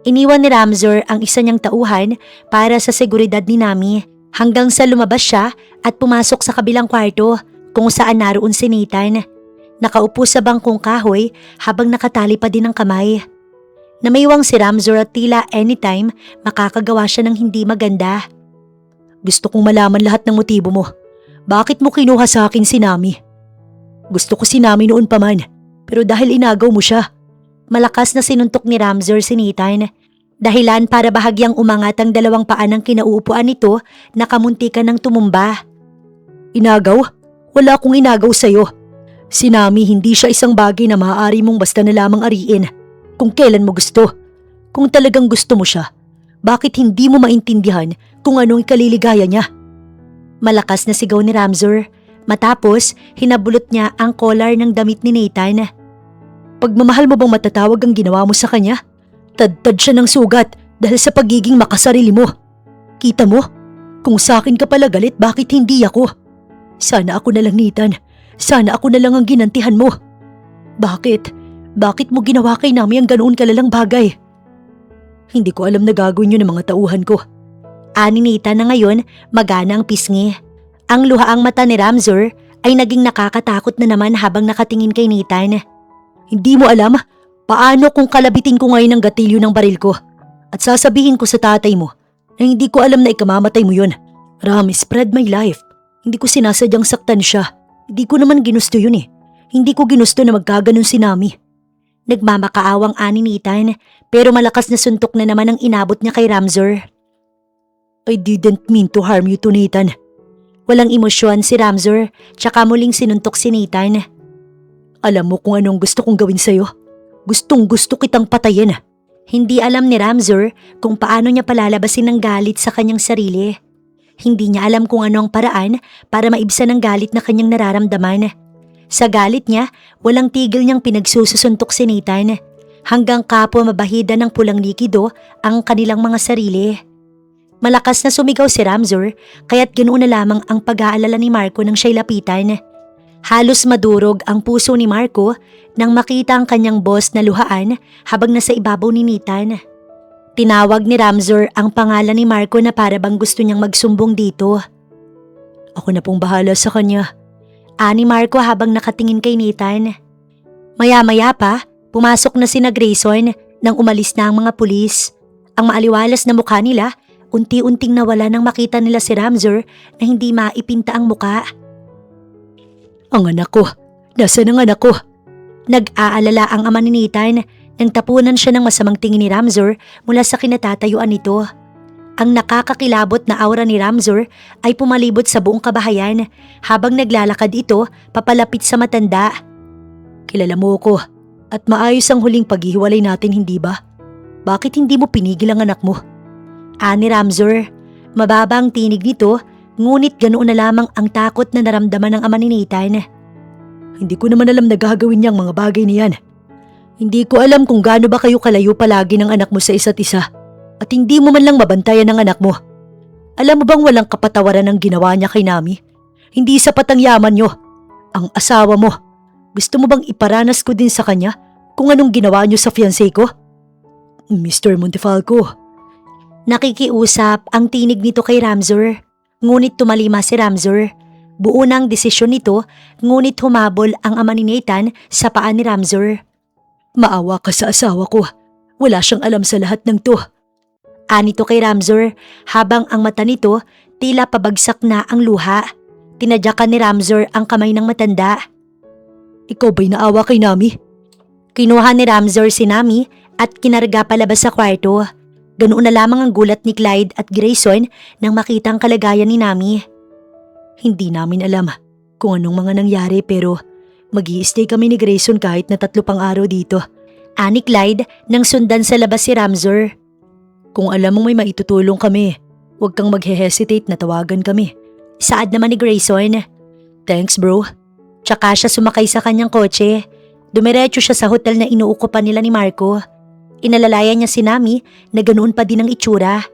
Iniwan ni Ramzur ang isa niyang tauhan para sa seguridad ni Nami hanggang sa lumabas siya at pumasok sa kabilang kwarto kung saan naroon si Nathan. Nakaupo sa bangkong kahoy habang nakatali pa din ang kamay. Namaywang si Ramzur at tila anytime makakagawa siya ng hindi maganda. Gusto kong malaman lahat ng motibo mo. Bakit mo kinuha sa akin si Nami? Gusto ko si Nami noon pa man, pero dahil inagaw mo siya. Malakas na sinuntok ni Ramzur si Nathan. Dahilan para bahagyang umangat ang dalawang paa ng kinauupuan nito na kamuntikan ng tumumba. Inagaw? Wala akong inagaw sa'yo. Si Nami hindi siya isang bagay na maaari mong basta na lamang ariin. Kung kailan mo gusto. Kung talagang gusto mo siya, bakit hindi mo maintindihan kung anong ikaliligaya niya? Malakas na sigaw ni Ramzur. Matapos, hinabulot niya ang collar ng damit ni Nathan. Pagmamahal mo bang matatawag ang ginawa mo sa kanya? Tad-tad siya ng sugat dahil sa pagiging makasarili mo. Kita mo? Kung sa akin ka pala galit, bakit hindi ako? Sana ako na lang, Nathan. Sana ako na lang ang ginantihan mo. Bakit? Bakit mo ginawa kay Nami ang ganoon kalalang bagay? Hindi ko alam na gagawin yun ng mga tauhan ko. Ani Nathan na ngayon magana ang pisngi. Ang luhaang mata ni Ramzur ay naging nakakatakot na naman habang nakatingin kay Nathan. Hindi mo alam? Paano kung kalabitin ko ngayon ang gatilyo ng baril ko at sasabihin ko sa tatay mo na hindi ko alam na ikamamatay mo yun? Ram, spread my life. Hindi ko sinasadyang saktan siya. Hindi ko naman ginusto yun eh. Hindi ko ginusto na magkaganon si Nami. Nagmamakaawang ani Nathan pero malakas na suntok na naman ang inabot niya kay Ramzur. I didn't mean to harm you to, Nathan. Walang emosyon si Ramzur tsaka muling sinuntok si Nathan. Alam mo kung anong gusto kong gawin sa'yo? Gustong-gusto kitang patayin. Hindi alam ni Ramzur kung paano niya palalabasin ang galit sa kanyang sarili. Hindi niya alam kung ano ang paraan para maibsan ang galit na kanyang nararamdaman. Sa galit niya, walang tigil niyang pinagsususuntok si Nathan hanggang kapwa mabahida ng pulang likido ang kanilang mga sarili. Malakas na sumigaw si Ramzur kaya't ganoon na lamang ang pag-aalala ni Marco nang siya'y lapitan. Halos madurog ang puso ni Marco nang makita ang kanyang boss na luhaan habang nasa ibabaw ni Nathan. Tinawag ni Ramzur ang pangalan ni Marco na para bang gusto niyang magsumbong dito. Ako na pong bahala sa kanya. Ani Marco habang nakatingin kay Nathan. Maya-maya pa, pumasok na sina Grayson nang umalis na ang mga pulis. Ang maaliwalas na mukha nila, unti-unting nawala nang makita nila si Ramzur na hindi maipinta ang muka. Ang anak ko! Nasaan ang anak ko? Nag-aalala ang ama ni Nathan nang tapunan siya ng masamang tingin ni Ramzur mula sa kinatatayuan nito. Ang nakakakilabot na aura ni Ramzur ay pumalibot sa buong kabahayan habang naglalakad ito papalapit sa matanda. Kilala mo ko at maayos ang huling paghihiwalay natin, hindi ba? Bakit hindi mo pinigil ang anak mo? Ani Ramzur, mababa ang tinig nito ngunit ganoon na lamang ang takot na naramdaman ng ama ni Nathan. Hindi ko naman alam na gagawin niyang mga bagay niyan. Hindi ko alam kung gaano ba kayo kalayo palagi ng anak mo sa isa't isa at hindi mo man lang mabantayan ang anak mo. Alam mo bang walang kapatawaran ang ginawa niya kay Nami? Hindi sapat ang yaman niyo. Ang asawa mo. Gusto mo bang iparanas ko din sa kanya kung anong ginawa niyo sa fiancé ko? Mr. Montefalco. Nakikiusap ang tinig nito kay Ramzur. Ngunit tumalima si Ramzur. Buo na ang desisyon nito, ngunit humabol ang ama ni Nathan sa paa ni Ramzur. Maawa ka sa asawa ko. Wala siyang alam sa lahat ng to. Anito kay Ramzur habang ang mata nito tila pabagsak na ang luha. Tinadyakan ni Ramzur ang kamay ng matanda. Ikaw ba'y naawa kay Nami? Kinuha ni Ramzur si Nami at kinarga palabas sa kwarto. Ganoon na lamang ang gulat ni Clyde at Grayson nang makita ang kalagayan ni Nami. Hindi namin alam kung anong mga nangyari pero mag-i-stay kami ni Grayson kahit na 3 pang araw dito. Ani Clyde nang sundan sa labas si Ramzur. Kung alam mong may maitutulong kami, huwag kang mag-hesitate na tawagan kami. Saad naman ni Grayson. Thanks bro. Tsaka siya sumakay sa kanyang kotse. Dumiretso siya sa hotel na inuukupan nila ni Marco. Inalalayan niya si Nami na ganoon pa din ang itsura.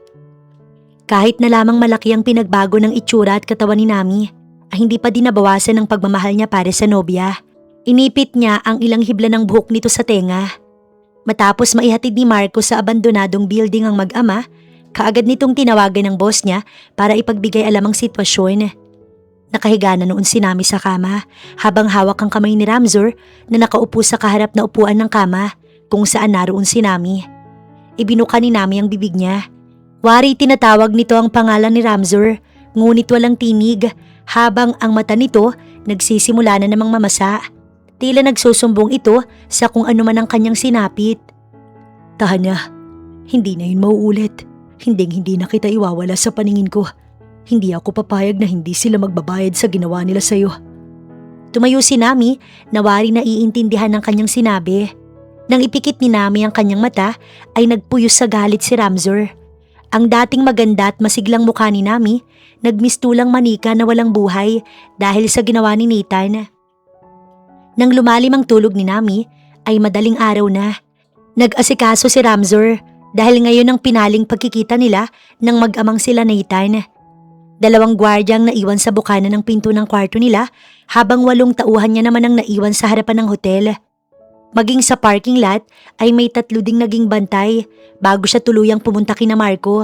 Kahit na lamang malaki ang pinagbago ng itsura at katawan ni Nami, ay hindi pa din nabawasan ang pagmamahal niya para sa nobya. Inipit niya ang ilang hibla ng buhok nito sa tenga. Matapos maihatid ni Marco sa abandonadong building ang mag-ama, kaagad nitong tinawagan ng boss niya para ipagbigay alam ang sitwasyon. Nakahiga na noon si Nami sa kama habang hawak ang kamay ni Ramzur na nakaupo sa kaharap na upuan ng kama kung saan naroon si Nami. Ibinuka ni Nami ang bibig niya. Wari tinatawag nito ang pangalan ni Ramzur, ngunit walang tinig habang ang mata nito nagsisimula na namang mamasa. Tila nagsusumbong ito sa kung ano man ang kanyang sinapit. Tanya, hindi na yun mauulit. Hindi na kita iwawala sa paningin ko. Hindi ako papayag na hindi sila magbabayad sa ginawa nila sa'yo. Tumayo si Nami na wari na iintindihan ng kanyang sinabi. Nang ipikit ni Nami ang kanyang mata ay nagpuyos sa galit si Ramzur. Ang dating maganda at masiglang mukha ni Nami, nagmistulang manika na walang buhay dahil sa ginawa ni Nathan. Nang lumalim ang tulog ni Nami, ay madaling araw na. Nag-asikaso si Ramzur dahil ngayon ang pinaling pagkikita nila ng mag-amang sila Nathan. 2 gwardyang naiwan sa bukana ng pinto ng kwarto nila habang 8 tauhan niya naman ang naiwan sa harapan ng hotel. Maging sa parking lot ay may 3 ding naging bantay bago siya tuluyang pumunta kina Marco.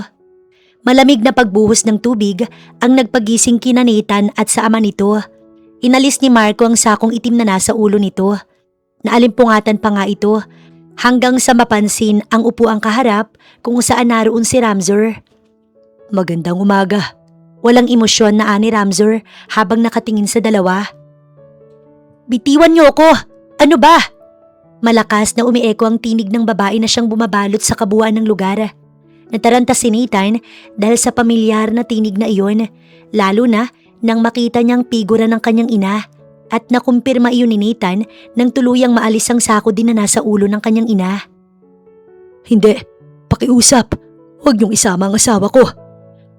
Malamig na pagbuhos ng tubig ang nagpagising kina Nathan at sa ama nito. Inalis ni Marco ang sakong itim na nasa ulo nito. Naalimpungatan pa nga ito hanggang sa mapansin ang upuang kaharap kung saan naroon si Ramzur. Magandang umaga. Walang emosyon na ani Ramzur habang nakatingin sa dalawa. Bitiwan niyo ako! Ano ba? Malakas na umieko ang tinig ng babae na siyang bumabalot sa kabuuan ng lugar. Nataranta si Nathan dahil sa pamilyar na tinig na iyon, lalo na nang makita niyang figura ng kanyang ina at nakumpirma iyon ni Nathan nang tuluyang maalis ang sako din na nasa ulo ng kanyang ina. Hindi, pakiusap. Huwag niyong isama ang asawa ko.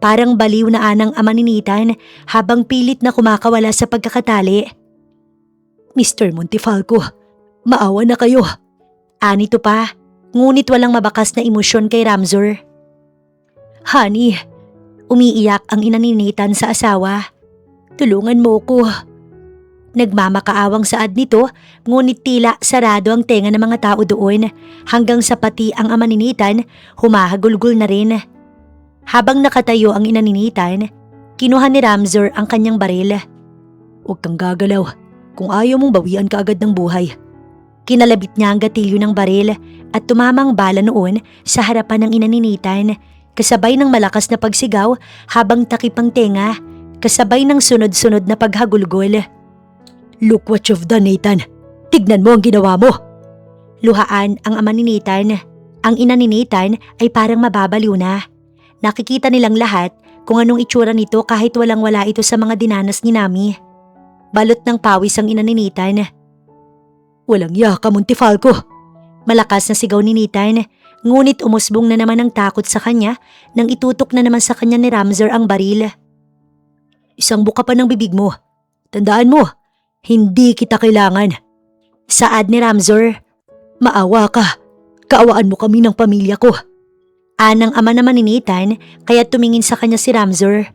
Parang baliw na anang ama ni Nathan habang pilit na kumakawala sa pagkakatali. Mr. Montefalco, maawa na kayo. Anito pa, ngunit walang mabakas na emosyon kay Ramzur. Honey, umiiyak ang ina ni Nathan sa asawa. Tulungan mo ko. Nagmamakaawang saad nito, ngunit tila sarado ang tenga ng mga tao doon hanggang sa pati ang ama ni Nathan humahagulgol na rin. Habang nakatayo ang ina ni Nathan, kinuha ni Ramzur ang kanyang baril. Huwag kang gagalaw kung ayaw mong bawian ka agad ng buhay. Kinalabit niya ang gatilyo ng baril at tumamang bala noon sa harapan ng ina ni Nathan, kasabay ng malakas na pagsigaw habang takip ang tenga, kasabay ng sunod-sunod na paghagulgol. Look what you've done, Nathan. Tignan mo ang ginawa mo. Luhaan ang ama ni Nathan. Ang ina ni Nathan ay parang mababaliw na. Nakikita nilang lahat kung anong itsura nito kahit walang-wala ito sa mga dinanas ni Nami. Balot ng pawis ang ina ni Nathan. Walang yaka, Montefalco. Malakas na sigaw ni Nathan, ngunit umusbong na naman ang takot sa kanya nang itutok na naman sa kanya ni Ramzur ang baril. Isang buka pa ng bibig mo. Tandaan mo, hindi kita kailangan. Saad ni Ramzur. Maawa ka. Kaawaan mo kami ng pamilya ko. Anang ama naman ni Nathan kaya tumingin sa kanya si Ramzur.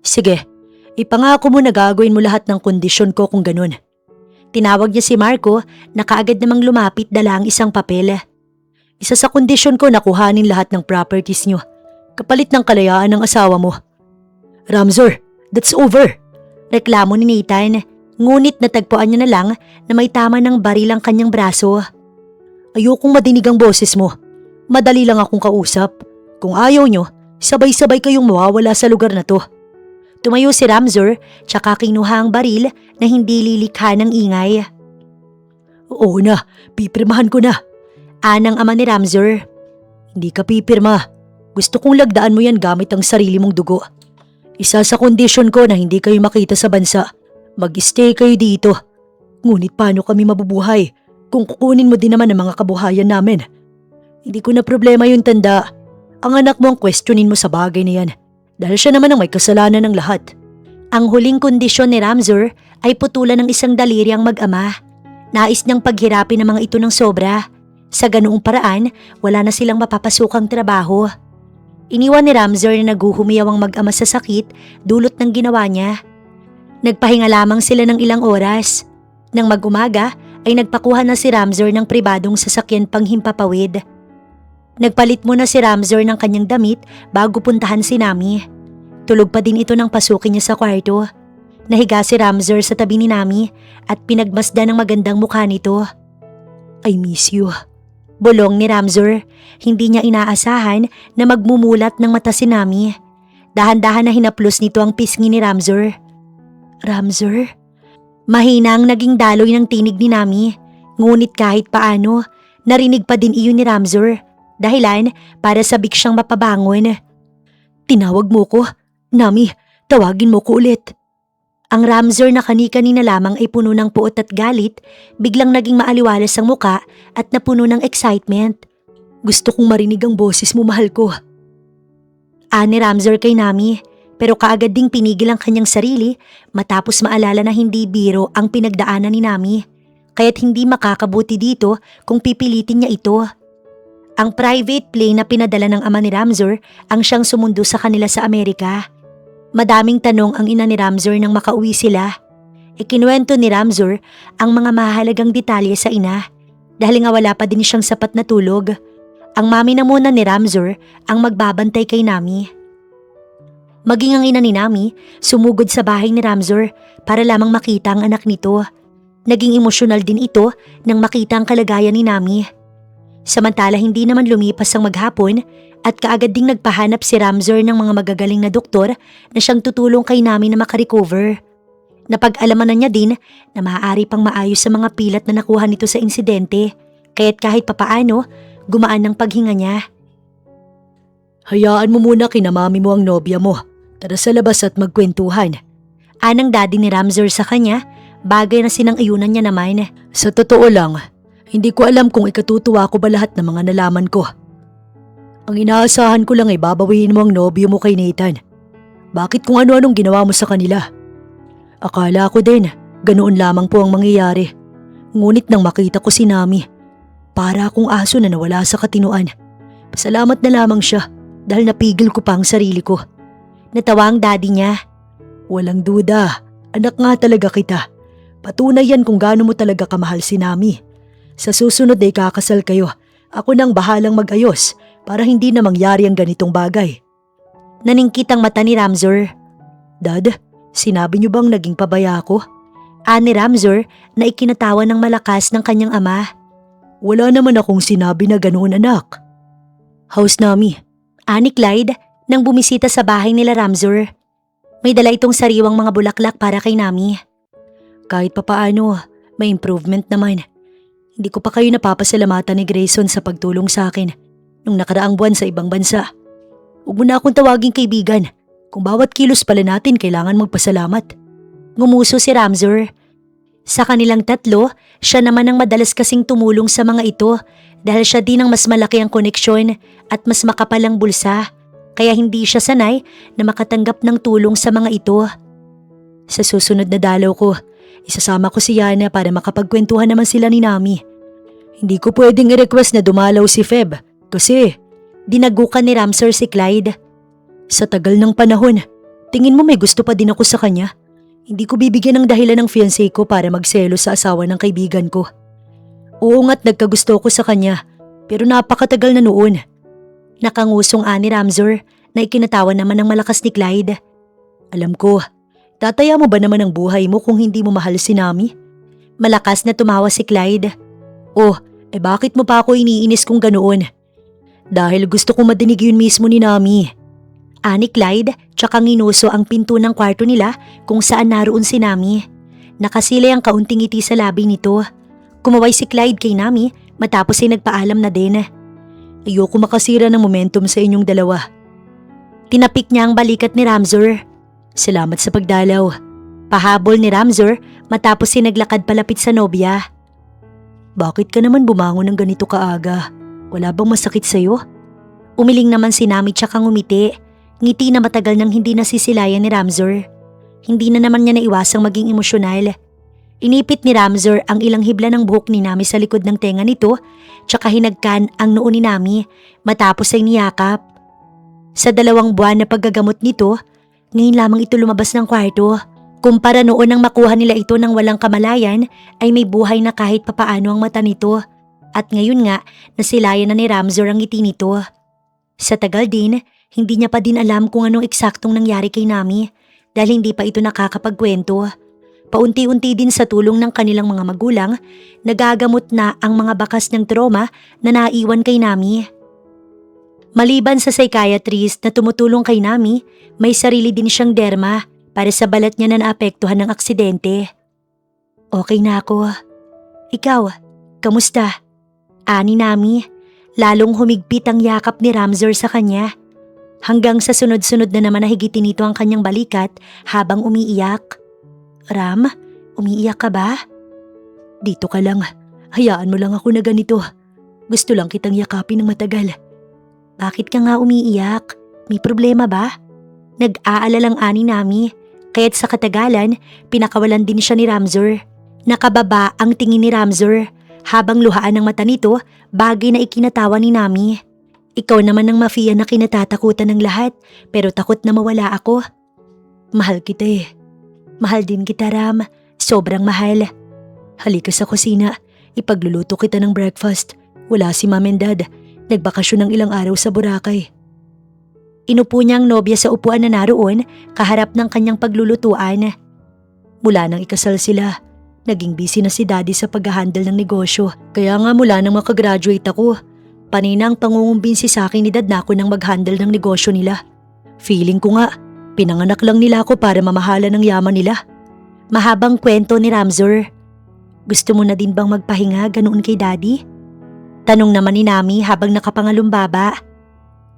Sige, ipangako mo na gagawin mo lahat ng kondisyon ko kung ganun. Tinawag niya si Marco na kaagad namang lumapit dala ang isang papel. Isa sa kondisyon ko na kuhanin lahat ng properties nyo, kapalit ng kalayaan ng asawa mo. Ramzur, that's over. Reklamo ni Nathan, ngunit natagpuan niya na lang na may tama ng baril ang kanyang braso. Ayokong madinig ang boses mo. Madali lang akong kausap. Kung ayaw nyo, sabay-sabay kayong mawawala sa lugar na to. Tumayo si Ramzur tsaka kinuha ang baril na hindi lilikha ng ingay. Oo na, pipirmahan ko na. Anang ama ni Ramzur. Hindi ka pipirma. Gusto kong lagdaan mo yan gamit ang sarili mong dugo. Isa sa kondisyon ko na hindi kayo makita sa bansa. Mag-stay kayo dito. Ngunit paano kami mabubuhay kung kukunin mo din naman ang mga kabuhayan namin? Hindi ko na problema yung tanda. Ang anak mo ang questionin mo sa bagay na yan. Dahil siya naman ang may kasalanan ng lahat. Ang huling kondisyon ni Ramzur ay putulan ng isang daliri ang mag-ama. Nais niyang paghirapin ang mga ito ng sobra. Sa ganoong paraan, wala na silang mapapasukang trabaho. Iniwan ni Ramzur na naguhumiyaw ang mag-ama sa sakit dulot ng ginawa niya. Nagpahinga lamang sila ng ilang oras. Nang mag-umaga ay nagpakuha na si Ramzur ng pribadong sasakyan panghimpapawid. Nagpalit muna si Ramzur ng kanyang damit bago puntahan si Nami. Tulog pa din ito nang pasukin niya sa kwarto. Nahiga si Ramzur sa tabi ni Nami at pinagmasdan ng magandang mukha nito. I miss you. Bulong ni Ramzur. Hindi niya inaasahan na magmumulat ng mata si Nami. Dahan-dahan na hinaplos nito ang pisngi ni Ramzur. Ramzur? Mahina ang naging daloy ng tinig ni Nami. Ngunit kahit paano, narinig pa din iyon ni Ramzur. Dahilan para sabik siyang mapabangon. Tinawag mo ko? Nami, tawagin mo ko ulit. Ang Ramzur na kani-kanina lamang ay puno ng puot at galit, biglang naging maaliwalas ang muka at napuno ng excitement. Gusto kong marinig ang boses mo, mahal ko. Ani Ramzur kay Nami, pero kaagad ding pinigil ang kanyang sarili matapos maalala na hindi biro ang pinagdaanan ni Nami, kaya't hindi makakabuti dito kung pipilitin niya ito. Ang private plane na pinadala ng ama ni Ramzur ang siyang sumundo sa kanila sa Amerika. Madaming tanong ang ina ni Ramzur nang makauwi sila. Ikinuwento ni Ramzur ang mga mahalagang detalye sa ina dahil nga wala pa din siyang sapat na tulog. Ang mami na muna ni Ramzur ang magbabantay kay Nami. Maging ang ina ni Nami sumugod sa bahay ni Ramzur para lamang makita ang anak nito. Naging emosyonal din ito nang makita ang kalagayan ni Nami. Samantala hindi naman lumipas ang maghapon at kaagad ding nagpahanap si Ramzur ng mga magagaling na doktor na siyang tutulong kay Nami na makarecover. Napag-alaman na niya din na maaari pang maayos sa mga pilat na nakuha nito sa insidente, kaya't kahit papaano, gumaan ang paghinga niya. Hayaan mo muna kinamami mo ang nobya mo. Tara sa labas at magkwentuhan. Anang daddy ni Ramzur sa kanya, bagay na sinang-ayunan niya naman. Sa totoo lang, hindi ko alam kung ikatutuwa ko ba lahat ng mga nalaman ko. Ang inaasahan ko lang ay babawiin mo ang nobyo mo kay Nathan. Bakit kung ano-anong ginawa mo sa kanila? Akala ko din, ganoon lamang po ang mangyayari. Ngunit nang makita ko si Nami, para akong aso na nawala sa katinuan. Pasalamat na lamang siya dahil napigil ko pa ang sarili ko. Natawa ang daddy niya. Walang duda, anak nga talaga kita. Patunay yan kung gaano mo talaga kamahal si Nami. Sa susunod ay kakasal kayo. Ako nang bahalang mag-ayos para hindi na mangyari ang ganitong bagay. Naningkit ang mata ni Ramzur. Dad, sinabi niyo bang naging pabaya ako? Ani Ramzur na ikinatawa ng malakas ng kanyang ama. Wala naman akong sinabi na ganoon, anak. How's Nami? Ani Clyde nang bumisita sa bahay nila Ramzur. May dala itong sariwang mga bulaklak para kay Nami. Kahit papaano, may improvement naman. Hindi ko pa kayo napapasalamatan ni Grayson sa pagtulong sa akin nung nakaraang buwan sa ibang bansa. Huwag mo na akong tawaging kaibigan. Kung bawat kilos pala natin kailangan magpasalamat. Ngumuso si Ramzur. Sa kanilang tatlo, siya naman ang madalas kasing tumulong sa mga ito dahil siya din ang mas malaki ang koneksyon at mas makapal ang bulsa. Kaya hindi siya sanay na makatanggap ng tulong sa mga ito. Sa susunod na dalaw ko, isasama ko si Yana para makapagkwentuhan naman sila ni Nami. Hindi ko pwedeng i-request na dumalaw si Feb kasi Dinagukan ni Ramsor si Clyde. Sa tagal ng panahon, tingin mo may gusto pa din ako sa kanya? Hindi ko bibigyan ng dahilan ng fiancé ko para magselo sa asawa ng kaibigan ko. Oo nga't nagkagusto ko sa kanya, pero napakatagal na noon. Nakangusong ani Ramsor na ikinatawa naman ng malakas ni Clyde. Alam ko, tataya mo ba naman ang buhay mo kung hindi mo mahal si Nami? Malakas na tumawa si Clyde. Oh, bakit mo pa ako iniinis kung ganoon? Dahil gusto kong madinig yun mismo ni Nami. Ani Clyde, tsaka nginuso ang pinto ng kwarto nila kung saan naroon si Nami. Nakasilay ang kaunting ngiti sa labi nito. Kumaway si Clyde kay Nami matapos ay nagpaalam na din. Ayoko makasira ng momentum sa inyong dalawa. Tinapik niya ang balikat ni Ramsor. Salamat sa pagdalaw. Pahabol ni Ramsor matapos ay naglakad palapit sa nobya. Bakit ka naman bumangon ng ganito kaaga? Wala bang masakit sa'yo? Umiling naman si Nami tsaka ngumiti. Ngiti na matagal nang hindi nasisilayan ni Ramsor. Hindi na naman niya naiwasang maging emosyonal. Inipit ni Ramsor ang ilang hibla ng buhok ni Nami sa likod ng tenga nito tsaka hinagkan ang noo ni Nami matapos ay niyakap. Sa 2 buwan na paggagamot nito, ngayon lamang ito lumabas ng kwarto. Kumpara noon nang makuha nila ito ng walang kamalayan ay may buhay na kahit papaano ang mata nito. At ngayon nga, nasilayan na ni Ramsor ang ngiti nito. Sa tagal din, hindi niya pa din alam kung anong eksaktong nangyari kay Nami dahil hindi pa ito nakakapagkwento. Paunti-unti din sa tulong ng kanilang mga magulang, nagagamot na ang mga bakas ng trauma na naiwan kay Nami. Maliban sa psychiatrist na tumutulong kay Nami, may sarili din siyang derma para sa balat niya na naapektuhan ng aksidente. Okay na ako. Ikaw, kamusta? Ani Nami, lalong humigpit ang yakap ni Ramsor sa kanya. Hanggang sa sunod-sunod na naman nahigitin nito ang kanyang balikat habang umiiyak. Ram, umiiyak ka ba? Dito ka lang, hayaan mo lang ako na ganito. Gusto lang kitang yakapin ng matagal. Bakit ka nga umiiyak? May problema ba? Nag-aalalang ani Nami, kaya't sa katagalan, pinakawalan din siya ni Ramsor. Nakababa ang tingin ni Ramsor. Habang luhaan ng mata nito, bagay na ikinatawa ni Nami. Ikaw naman ang mafia na kinatatakutan ng lahat, pero takot na mawala ako. Mahal kita eh. Mahal din kita, Ram. Sobrang mahal. Halika sa kusina, ipagluluto kita ng breakfast. Wala si Mom and Dad. Nagbakasyon ng ilang araw sa Boracay. Inupo niya ang nobya sa upuan na naroon, kaharap ng kanyang paglulutuan. Mula nang ikasal sila, naging busy na si Daddy sa pag-handle ng negosyo. Kaya nga mula nang makagraduate ako, panina ang pangungumbinsi sa akin ni Dad na ako nang mag-handle ng negosyo nila. Feeling ko nga, pinanganak lang nila ako para mamahala ng yaman nila. Mahabang kwento ni Ramsor. Gusto mo na din bang magpahinga ganoon kay Daddy? Tanong naman ni Nami habang nakapangalumbaba.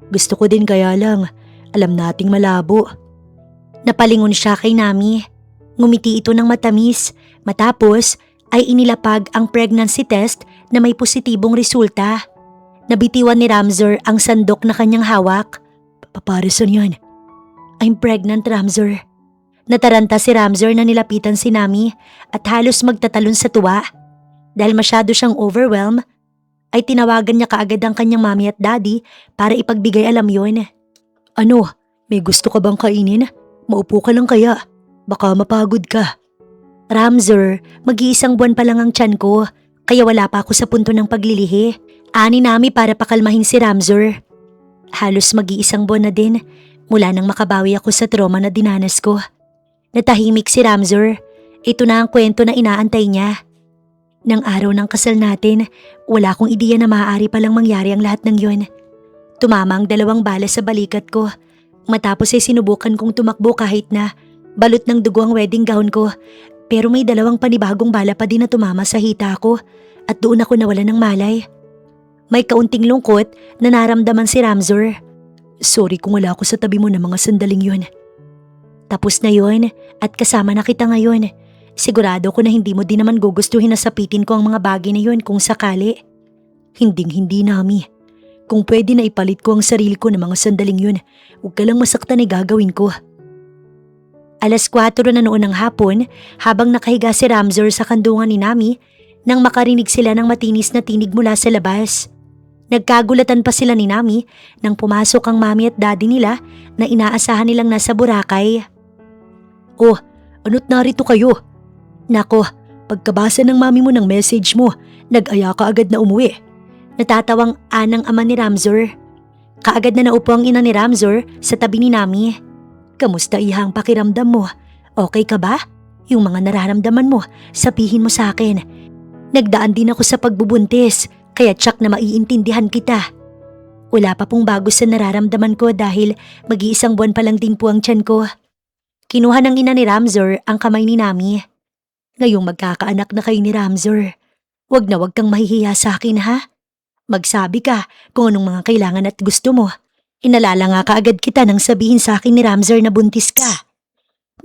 Gusto ko din kaya lang, alam nating malabo. Napalingon siya kay Nami. Ngumiti ito ng matamis. Matapos ay inilapag ang pregnancy test na may positibong resulta. Nabitiwan ni Ramsor ang sandok na kanyang hawak. Paparisan yan. I'm pregnant, Ramsor. Nataranta si Ramsor na nilapitan si Nami at halos magtatalon sa tuwa. Dahil masyado siyang overwhelmed, ay tinawagan niya kaagad ang kanyang mami at daddy para ipagbigay alam yon. Ano? May gusto ka bang kainin? Maupo ka lang kaya? Baka mapagod ka. Ramsor, mag-iisang buwan pa lang ang tiyan ko, kaya wala pa ako sa punto ng paglilihi. Ani Nami para pakalmahin si Ramsor. Halos mag-iisang buwan na din mula nang makabawi ako sa trauma na dinanas ko. Natahimik si Ramsor. Ito na ang kwento na inaantay niya. Nang araw ng kasal natin, wala akong ideya na maaari palang mangyari ang lahat ng yon. Tumama ang 2 bala sa balikat ko. Matapos ay sinubukan kong tumakbo kahit na balot ng dugo ang wedding gown ko. Pero may 2 panibagong bala pa din na tumama sa hita ko at doon ako nawala ng malay. May kaunting lungkot na naramdaman si Ramsor. Sorry kung wala ako sa tabi mo ng mga sandaling yun. Tapos na yon at kasama na kita ngayon. Sigurado ko na hindi mo din naman gugustuhin na sapitin ko ang mga bagay na yon kung sakali. Hinding-hindi, Nami. Kung pwede na ipalit ko ang sarili ko ng mga sandaling yun, huwag ka lang masaktan ay gagawin ko. 4:00 na noon ng hapon habang nakahiga si Ramsor sa kandungan ni Nami nang makarinig sila ng matinis na tinig mula sa labas. Nagkagulatan pa sila ni Nami nang pumasok ang mami at daddy nila na inaasahan nilang nasa Boracay. Oh, ano't narito kayo? Nako, pagkabasa ng mami mo ng message mo, nag-aya ka agad na umuwi. Natatawang anang ama ni Ramzor. Kaagad na naupo ang ina ni Ramzor sa tabi ni Nami. Kamusta ihang pakiramdam mo? Okay ka ba? Yung mga nararamdaman mo, sabihin mo sa akin. Nagdaan din ako sa pagbubuntis, kaya tsak na maiintindihan kita. Wala pa pong bago sa nararamdaman ko dahil mag-iisang buwan pa lang din po ang tiyan ko. Kinuha ng ina ni Ramzor ang kamay ni Nami. Ngayong magkakaanak na kayo ni Ramzor, wag kang mahihiya sa akin ha? Magsabi ka kung anong mga kailangan at gusto mo. Inalala nga kaagad kita nang sabihin sa akin ni Ramzor na buntis ka.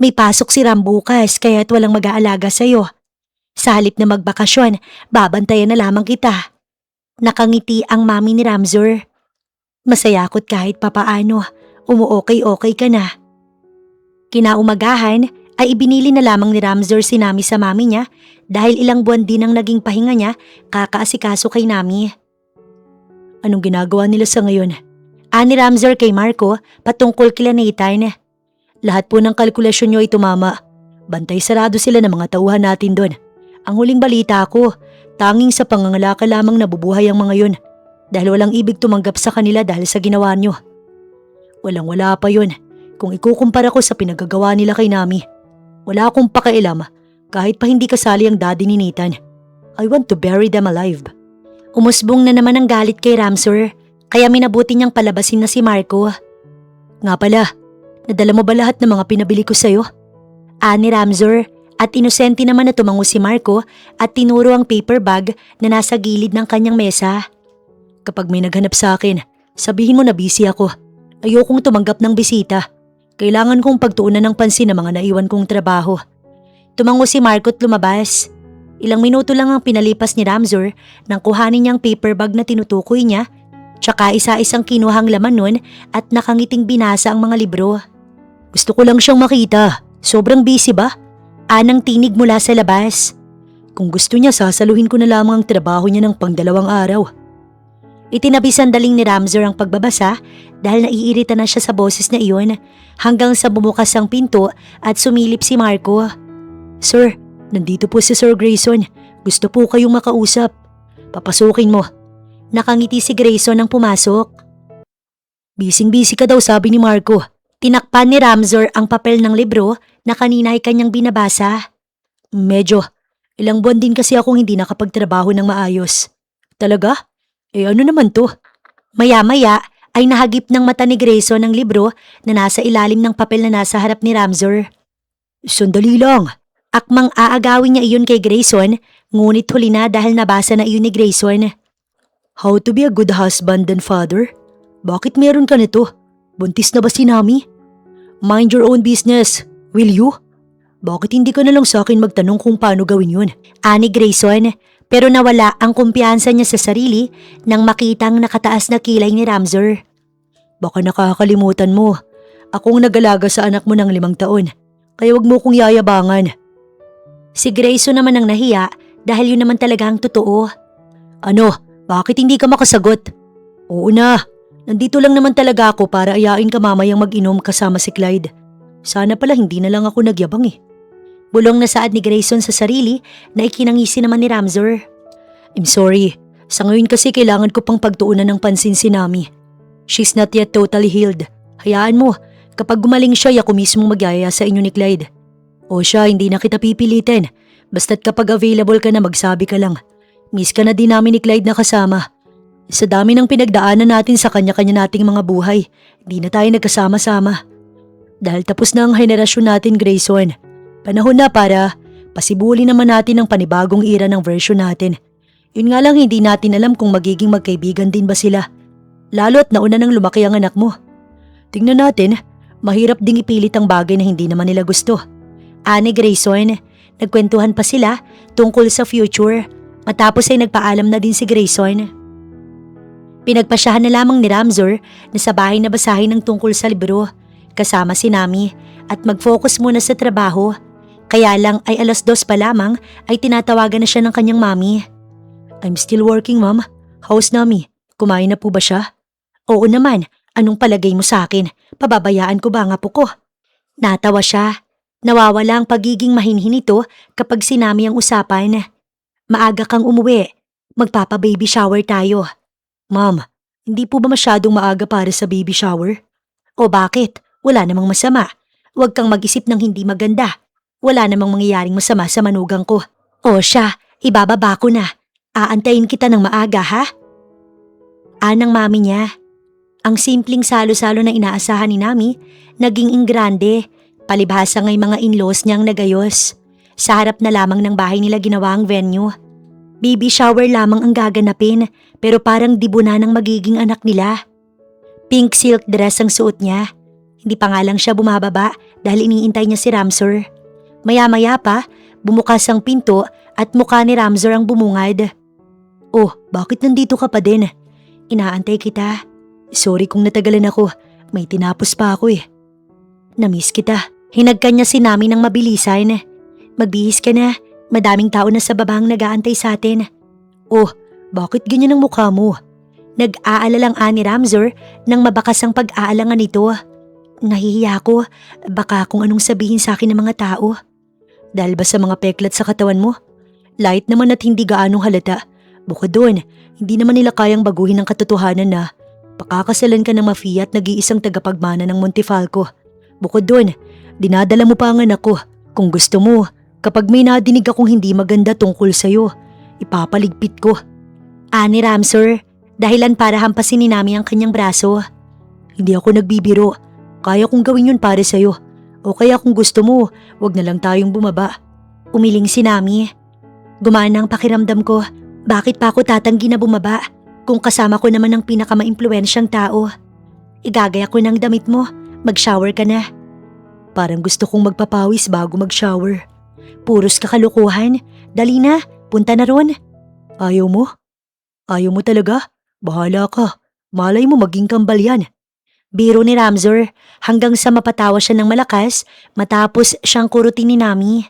May pasok si Ram bukas kaya't walang mag-aalaga sa'yo. Sa halip na magbakasyon, babantayan na lamang kita. Nakangiti ang mami ni Ramzor. Masaya ako't kahit papaano, umuokay-okay ka na. Kinaumagahan ay ibinili na lamang ni Ramzor si Nami sa mami niya dahil ilang buwan din ang naging pahinga niya kakaasikaso kay Nami. Anong ginagawa nila sa ngayon? Ani Ramzor kay Marco patungkol kila Nathan. Lahat po ng kalkulasyon nyo ay tumama. Bantay sarado sila ng mga tauhan natin doon. Ang huling balita ko, tanging sa pangangalakal lamang nabubuhay ang mga yun dahil walang ibig tumanggap sa kanila dahil sa ginawa nyo. Walang-wala pa yun kung ikukumpara ko sa pinagagawa nila kay Nami. Wala akong pakialam kahit pa hindi kasali ang daddy ni Nathan. I want to bury them alive. Umusbong na naman ang galit kay Ramzor kaya minabuti niyang palabasin na si Marco. Nga pala, nadala mo ba lahat ng mga pinabili ko sa'yo? Ani Ramzor at inosente naman na tumango si Marco at tinuro ang paper bag na nasa gilid ng kanyang mesa. Kapag may naghanap sa akin, sabihin mo na busy ako. Ayokong tumanggap ng bisita. Kailangan kong pagtuunan ng pansin ng mga naiwan kong trabaho. Tumango si Marco at lumabas. Ilang minuto lang ang pinalipas ni Ramzor nang kuhanin niyang paper bag na tinutukoy niya, tsaka isa-isang kinuhang laman nun at nakangiting binasa ang mga libro. Gusto ko lang siyang makita. Sobrang busy ba? Anang tinig mula sa labas. Kung gusto niya, sasaluhin ko na lamang ang trabaho niya ng pang-2 araw. Itinabi sandaling ni Ramzor ang pagbabasa dahil naiirita na siya sa boses na iyon hanggang sa bumukas ang pinto at sumilip si Marco. Sir, nandito po si Sir Grayson. Gusto po kayong makausap. Papasukin mo. Nakangiti si Grayson nang pumasok. Bising-busy ka daw, sabi ni Marco. Tinakpan ni Ramzor ang papel ng libro na kanina ay kanyang binabasa. Medyo. Ilang buwan din kasi akong hindi nakapagtrabaho ng maayos. Talaga? Ano naman to? Maya-maya ay nahagip ng mata ni Grayson ang libro na nasa ilalim ng papel na nasa harap ni Ramzor. Sandali lang. Akmang aagawin niya iyon kay Grayson, ngunit huli na dahil nabasa na iyon ni Grayson. How to be a good husband and father? Bakit meron ka nito? Buntis na ba si Nami? Mind your own business, will you? Bakit hindi ka na lang sa akin magtanong kung paano gawin yun? Ani Grayson, pero nawala ang kumpiyansa niya sa sarili nang makitang nakataas na kilay ni Ramzor. Baka nakakalimutan mo. Akong nag-alaga sa anak mo ng 5 taon, kaya wag mo kong yayabangan. Si Grayson naman ang nahiya dahil yun naman talaga ang totoo. Ano? Bakit hindi ka makasagot? Oo na, nandito lang naman talaga ako para ayain ka mamayang mag-inom kasama si Clyde. Sana pala hindi na lang ako nagyabang eh. Bulong na saad ni Grayson sa sarili na ikinangisi naman ni Ramzor. I'm sorry, sa ngayon kasi kailangan ko pang pagtuunan ng pansin si Nami. She's not yet totally healed. Hayaan mo, kapag gumaling siya, ako mismo magyaya sa inyo ni Clyde. O siya, hindi na kita pipilitin. Basta't kapag available ka na magsabi ka lang. Miss ka na din namin ni Clyde na kasama. Sa dami ng pinagdaanan natin sa kanya-kanya nating mga buhay, hindi na tayo nagkasama-sama. Dahil tapos na ang henerasyon natin, Grayson. Panahon na para pasibuli naman natin ang panibagong era ng version natin. Yun nga lang hindi natin alam kung magiging magkaibigan din ba sila. Lalo't nauna nang lumaki ang anak mo. Tingnan natin, mahirap ding ipilit ang bagay na hindi naman nila gusto. Ani Grayson, nagkwentuhan pa sila tungkol sa future. Matapos ay nagpaalam na din si Grayson. Pinagpasyahan na lamang ni Ramzor na sa bahay na basahin ng tungkol sa libro kasama si Nami at mag-focus muna sa trabaho. Kaya lang ay 2:00 pa lamang ay tinatawagan na siya ng kanyang mami. I'm still working, Mom. How's Nami? Kumain na po ba siya? Oo naman, anong palagay mo sa akin? Pababayaan ko ba ang apo ko? Natawa siya. Nawawala ang pagiging mahinhin nito kapag sinami ang usapan. Maaga kang umuwi. Magpapa-baby shower tayo. Ma'am, hindi po ba masyadong maaga para sa baby shower? O bakit? Wala namang masama. Huwag kang mag-isip ng hindi maganda. Wala namang mangyayaring masama sa manugang ko. O siya, ibababa ko na. Aantayin kita ng maaga ha? Anang mami niya. Ang simpleng salo-salo na inaasahan ni Nami, naging ingrande. Palibhasa nga'y mga in-laws niyang nagayos. Sa harap na lamang ng bahay nila ginawa ang venue. Baby shower lamang ang gaganapin pero parang dibo na ng magiging anak nila. Pink silk dress ang suot niya. Hindi pa nga lang siya bumababa dahil iniintay niya si Ramsor. Maya-maya pa, bumukas ang pinto at mukha ni Ramsor ang bumungad. Oh, bakit nandito ka pa din? Inaantay kita. Sorry kung natagalan ako. May tinapos pa ako eh. Namiss kita. Hinagkan niya si Nami ng mabilisan. Magbihis ka na. Madaming tao na sa babang nag-aantay sa atin. Oh, bakit ganyan ang mukha mo? Nag-aalalang ani Ramsor nang mabakas ang pag-aalangan nito. Nahihiya ko. Baka kung anong sabihin sa akin ng mga tao. Dahil ba sa mga peklat sa katawan mo? Light naman at hindi gaanong halata. Bukod doon, hindi naman nila kayang baguhin ang katotohanan na pakakasalan ka ng mafia at nag-iisang tagapagmana ng Montefalco. Bukod doon, dinadala mo pa ang anak ko. Kung gusto mo, kapag may nadinig akong hindi maganda tungkol sa'yo, ipapaligpit ko. Ani Ramsor, dahilan para hampasin ni Nami ang kanyang braso. Hindi ako nagbibiro. Kaya kong gawin yun para sa'yo. O kaya kung gusto mo, wag na lang tayong bumaba. Umiling si Nami. Gumana ang pakiramdam ko. Bakit pa ako tatanggi na bumaba? Kung kasama ko naman ang pinakamaimpluwensyang tao. Igagaya ko ng damit mo. Mag-shower ka na. Parang gusto kong magpapawis bago mag-shower. Puros kakalukuhan. Dali na, punta na ron. Ayaw mo? Ayaw mo talaga? Bahala ka. Malay mo maging kambal yan. Biro ni Ramsor hanggang sa mapatawa siya ng malakas matapos siyang kurutin ni Nami.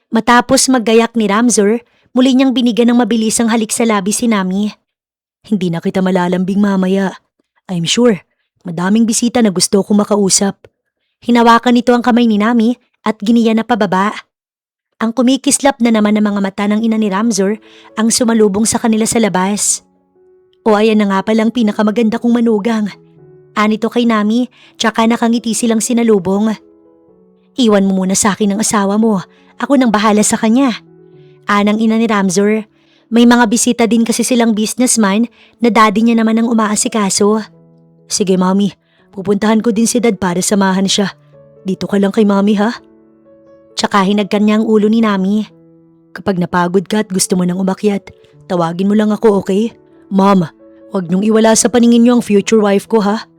Matapos maggayak ni Ramsor, muli niyang binigyan ng mabilisang halik sa labi si Nami. Hindi na kita malalambing mamaya. I'm sure, madaming bisita na gusto kong makausap. Hinawakan nito ang kamay ni Nami at giniya na pababa. Ang kumikislap na naman ng mga mata ng ina ni Ramsor ang sumalubong sa kanila sa labas. O ayan na nga palang pinakamaganda kong manugang. Anito kay Nami, tsaka nakangiti silang sinalubong. Iwan mo muna sa akin ang asawa mo. Ako nang bahala sa kanya. Anang ina ni Ramsor. May mga bisita din kasi silang businessman na daddy niya naman ang umaasikaso. Sige mami, pupuntahan ko din si dad para samahan siya. Dito ka lang kay mami ha? Tsaka hinagkan niya ang ulo ni Nami. Kapag napagod ka at gusto mo nang umakyat, tawagin mo lang ako, okay? Mom, huwag niyong iwala sa paningin niyo ang future wife ko ha?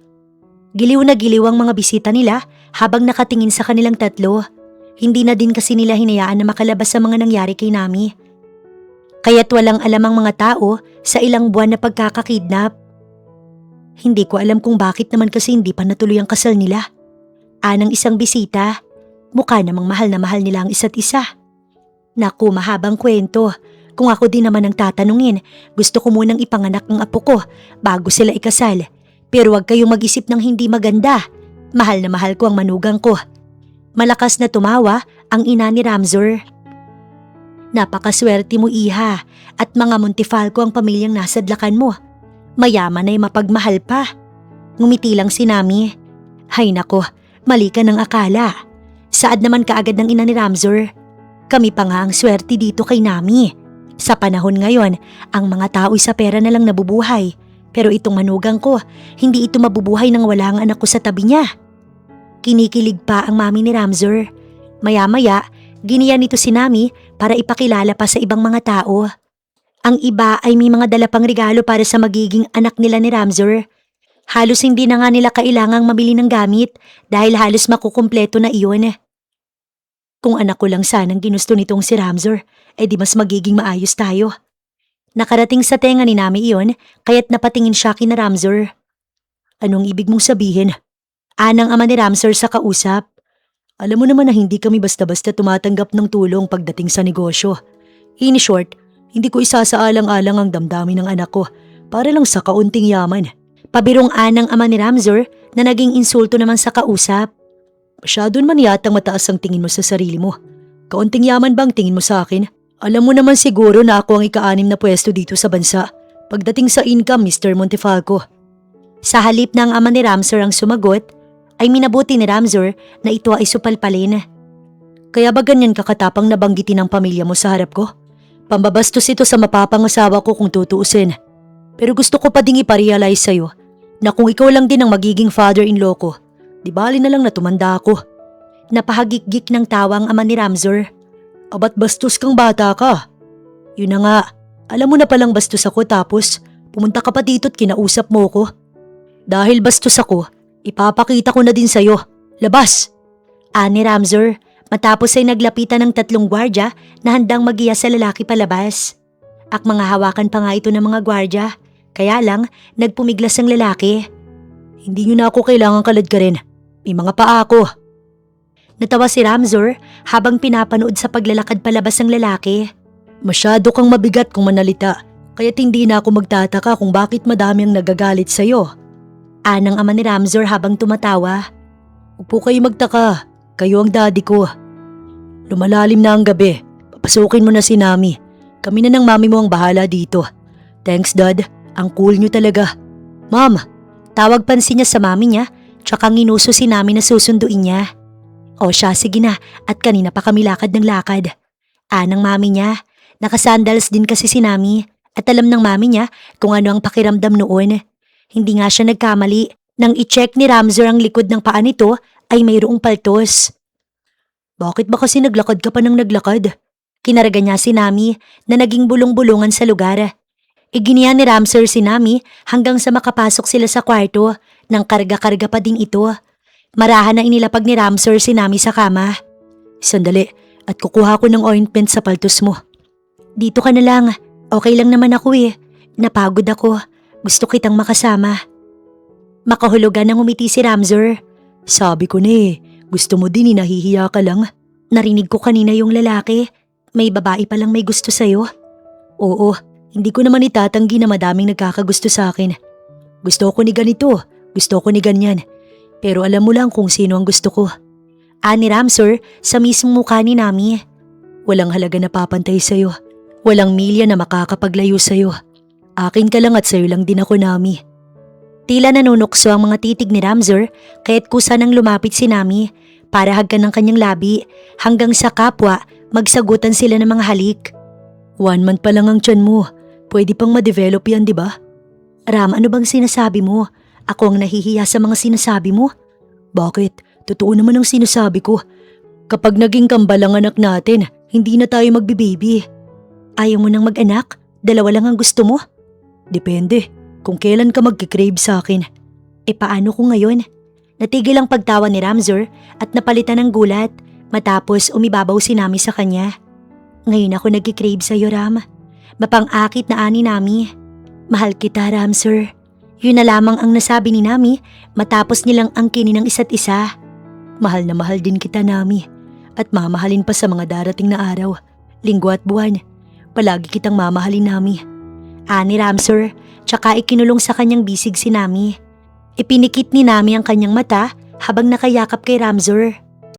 Giliw na giliw ang mga bisita nila habang nakatingin sa kanilang tatlo. Hindi na din kasi nila hinayaan na makalabas sa mga nangyari kay Nami. Kaya't walang alam ang mga tao sa ilang buwan na pagkakakidnap. Hindi ko alam kung bakit naman kasi hindi pa natuloy ang kasal nila. Anang isang bisita, mukha namang mahal na mahal nila ang isa't isa. Naku, mahabang kwento. Kung ako din naman ang tatanungin, gusto ko munang ipanganak ang apo ko bago sila ikasal. Pero wag kayong mag-isip ng hindi maganda. Mahal na mahal ko ang manugang ko. Malakas na tumawa ang ina ni Ramsor. Napakaswerte mo iha at mga Montefalco ang pamilyang nasadlakan mo. Mayaman ay mapagmahal pa. Ngumiti lang si Nami. Hay nako, mali ka ng akala. Saad naman kaagad ng ina ni Ramsor. Kami pa nga ang swerte dito kay Nami. Sa panahon ngayon, ang mga tao'y sa pera na lang nabubuhay. Pero itong manugang ko, hindi ito mabubuhay nang wala ang anak ko sa tabi niya. Kinikilig pa ang mami ni Ramsor. Maya-maya, giniyan nito si Nami para ipakilala pa sa ibang mga tao. Ang iba ay may mga dala pang regalo para sa magiging anak nila ni Ramsor. Halos hindi na nga nila kailangang mabili ng gamit dahil halos makukumpleto na iyon. Kung anak ko lang sanang ginusto nitong si Ramsor, di mas magiging maayos tayo. Nakarating sa tenga ni Nami iyon kaya't napatingin siya kina Ramsor. Anong ibig mong sabihin? Anang ama ni Ramsor sa kausap. Alam mo naman na hindi kami basta-basta tumatanggap ng tulong pagdating sa negosyo. In short, hindi ko isasaalang-alang ang damdamin ng anak ko Para lang sa kaunting yaman. Pabirong ng ama ni Ramzor na naging insulto naman sa kausap. Masyado naman yatang mataas ang tingin mo sa sarili mo. Kaunting yaman bang tingin mo sa akin? Alam mo naman siguro na ako ang ika-6 na pwesto dito sa bansa. Pagdating sa income, Mr. Montefalco. Sa halip ng ama ni Ramzor ang sumagot, ay minabuti ni Ramzor na ito ay supalpalin. Kaya ba ganyan kakatapang nabanggitin ng pamilya mo sa harap ko? Pambabastos ito sa mapapangasawa ko kung tutuusin. Pero gusto ko pa ding iparealize sa'yo na kung ikaw lang din ang magiging father-in-law ko, di bali na lang na tumanda ako. Napahagik-gik ng tawa ang ama ni Ramzor. Abat bastos kang bata ka. Yun na nga, alam mo na palang bastos ako tapos pumunta ka pa dito at kinausap mo ko. Dahil bastos ako, ipapakita ko na din sa'yo. Labas! Ani Ramzor, matapos ay naglapitan ng 3 gwardya na handang magiya sa lalaki palabas. At mga hawakan pa nga ito ng mga gwardya, kaya lang nagpumiglas ang lalaki. Hindi nyo na ako kailangan kaladkarin. May mga paa ako. Natawa si Ramzor habang pinapanood sa paglalakad palabas ng lalaki. Masyado kang mabigat kung manalita, kaya't hindi na ako magtataka kung bakit madami ang nagagalit sa'yo. Anang ama ni Ramzor habang tumatawa. Huwag po kayo magtaka, kayo ang daddy ko. Lumalalim na ang gabi, papasukin mo na si Nami. Kami na ng mami mo ang bahala dito. Thanks dad, ang cool nyo talaga. Mom, tawag pansin niya sa mami niya, tsaka nginuso si Nami na susunduin niya. O siya, sige na, at kanina pa kami lakad ng lakad. Anang mami niya, nakasandals din kasi si Nami, at alam ng mami niya kung ano ang pakiramdam noon. Hindi nga siya nagkamali. Nang i-check ni Ramzor ang likod ng paa nito ay mayroong paltos. Bakit ba kasi naglakad ka pa ng naglakad? Kinaraga niya si Nami na naging bulong-bulungan sa lugar. Iginiya ni Ramzor si Nami hanggang sa makapasok sila sa kwarto nang karga-karga pa din ito. Marahan na inilapag ni Ramzor si Nami sa kama. Sandali, at kukuha ko ng ointment sa paltos mo. Dito ka na lang, okay lang naman ako eh. Napagod ako, gusto kitang makasama. Makahulugan nang umiti si Ramzor. Sabi ko na eh, gusto mo din nahihiya ka lang. Narinig ko kanina yung lalaki. May babae palang may gusto sa'yo. Oo, hindi ko naman itatanggi na madaming nagkakagusto sa akin. Gusto ko ni ganito, gusto ko ni ganyan. Pero alam mo lang kung sino ang gusto ko. Ani Ramzor sa mismong mukha ni Nami. Walang halaga na papantay sa'yo. Walang milya na makakapaglayo sa'yo. Akin ka lang at sa'yo lang din ako, Nami. Tila nanunukso ang mga titig ni Ramzor kaya't kusa nang lumapit si Nami para hagkan ng kanyang labi hanggang sa kapwa magsagutan sila ng mga halik. 1 month pa lang ang tiyan mo. Pwede pang ma-develop yan, di ba? Ram, ano bang sinasabi mo? Ako ang nahihiya sa mga sinasabi mo. Bakit? Totoo naman ang sinasabi ko. Kapag naging kambal ang anak natin, hindi na tayo magbibaby. Ayaw mo nang mag-anak? 2 lang ang gusto mo? Depende. Kung kailan ka magkikrave sa akin. Paano kung ngayon? Natigil ang pagtawa ni Ramzor at napalitan ng gulat matapos umibabaw si Nami sa kanya. Ngayon ako nagkikrave sa'yo, Ram. Mapang-akit na ani Nami. Mahal kita, Ramzor. Yun na lamang ang nasabi ni Nami matapos nilang angkinin ng isa't isa. Mahal na mahal din kita, Nami. At mamahalin pa sa mga darating na araw, linggo at buwan. Palagi kitang mamahalin, Nami. Ani Ramzor, tsaka ikinulong sa kanyang bisig si Nami. Ipinikit ni Nami ang kanyang mata habang nakayakap kay Ramzor.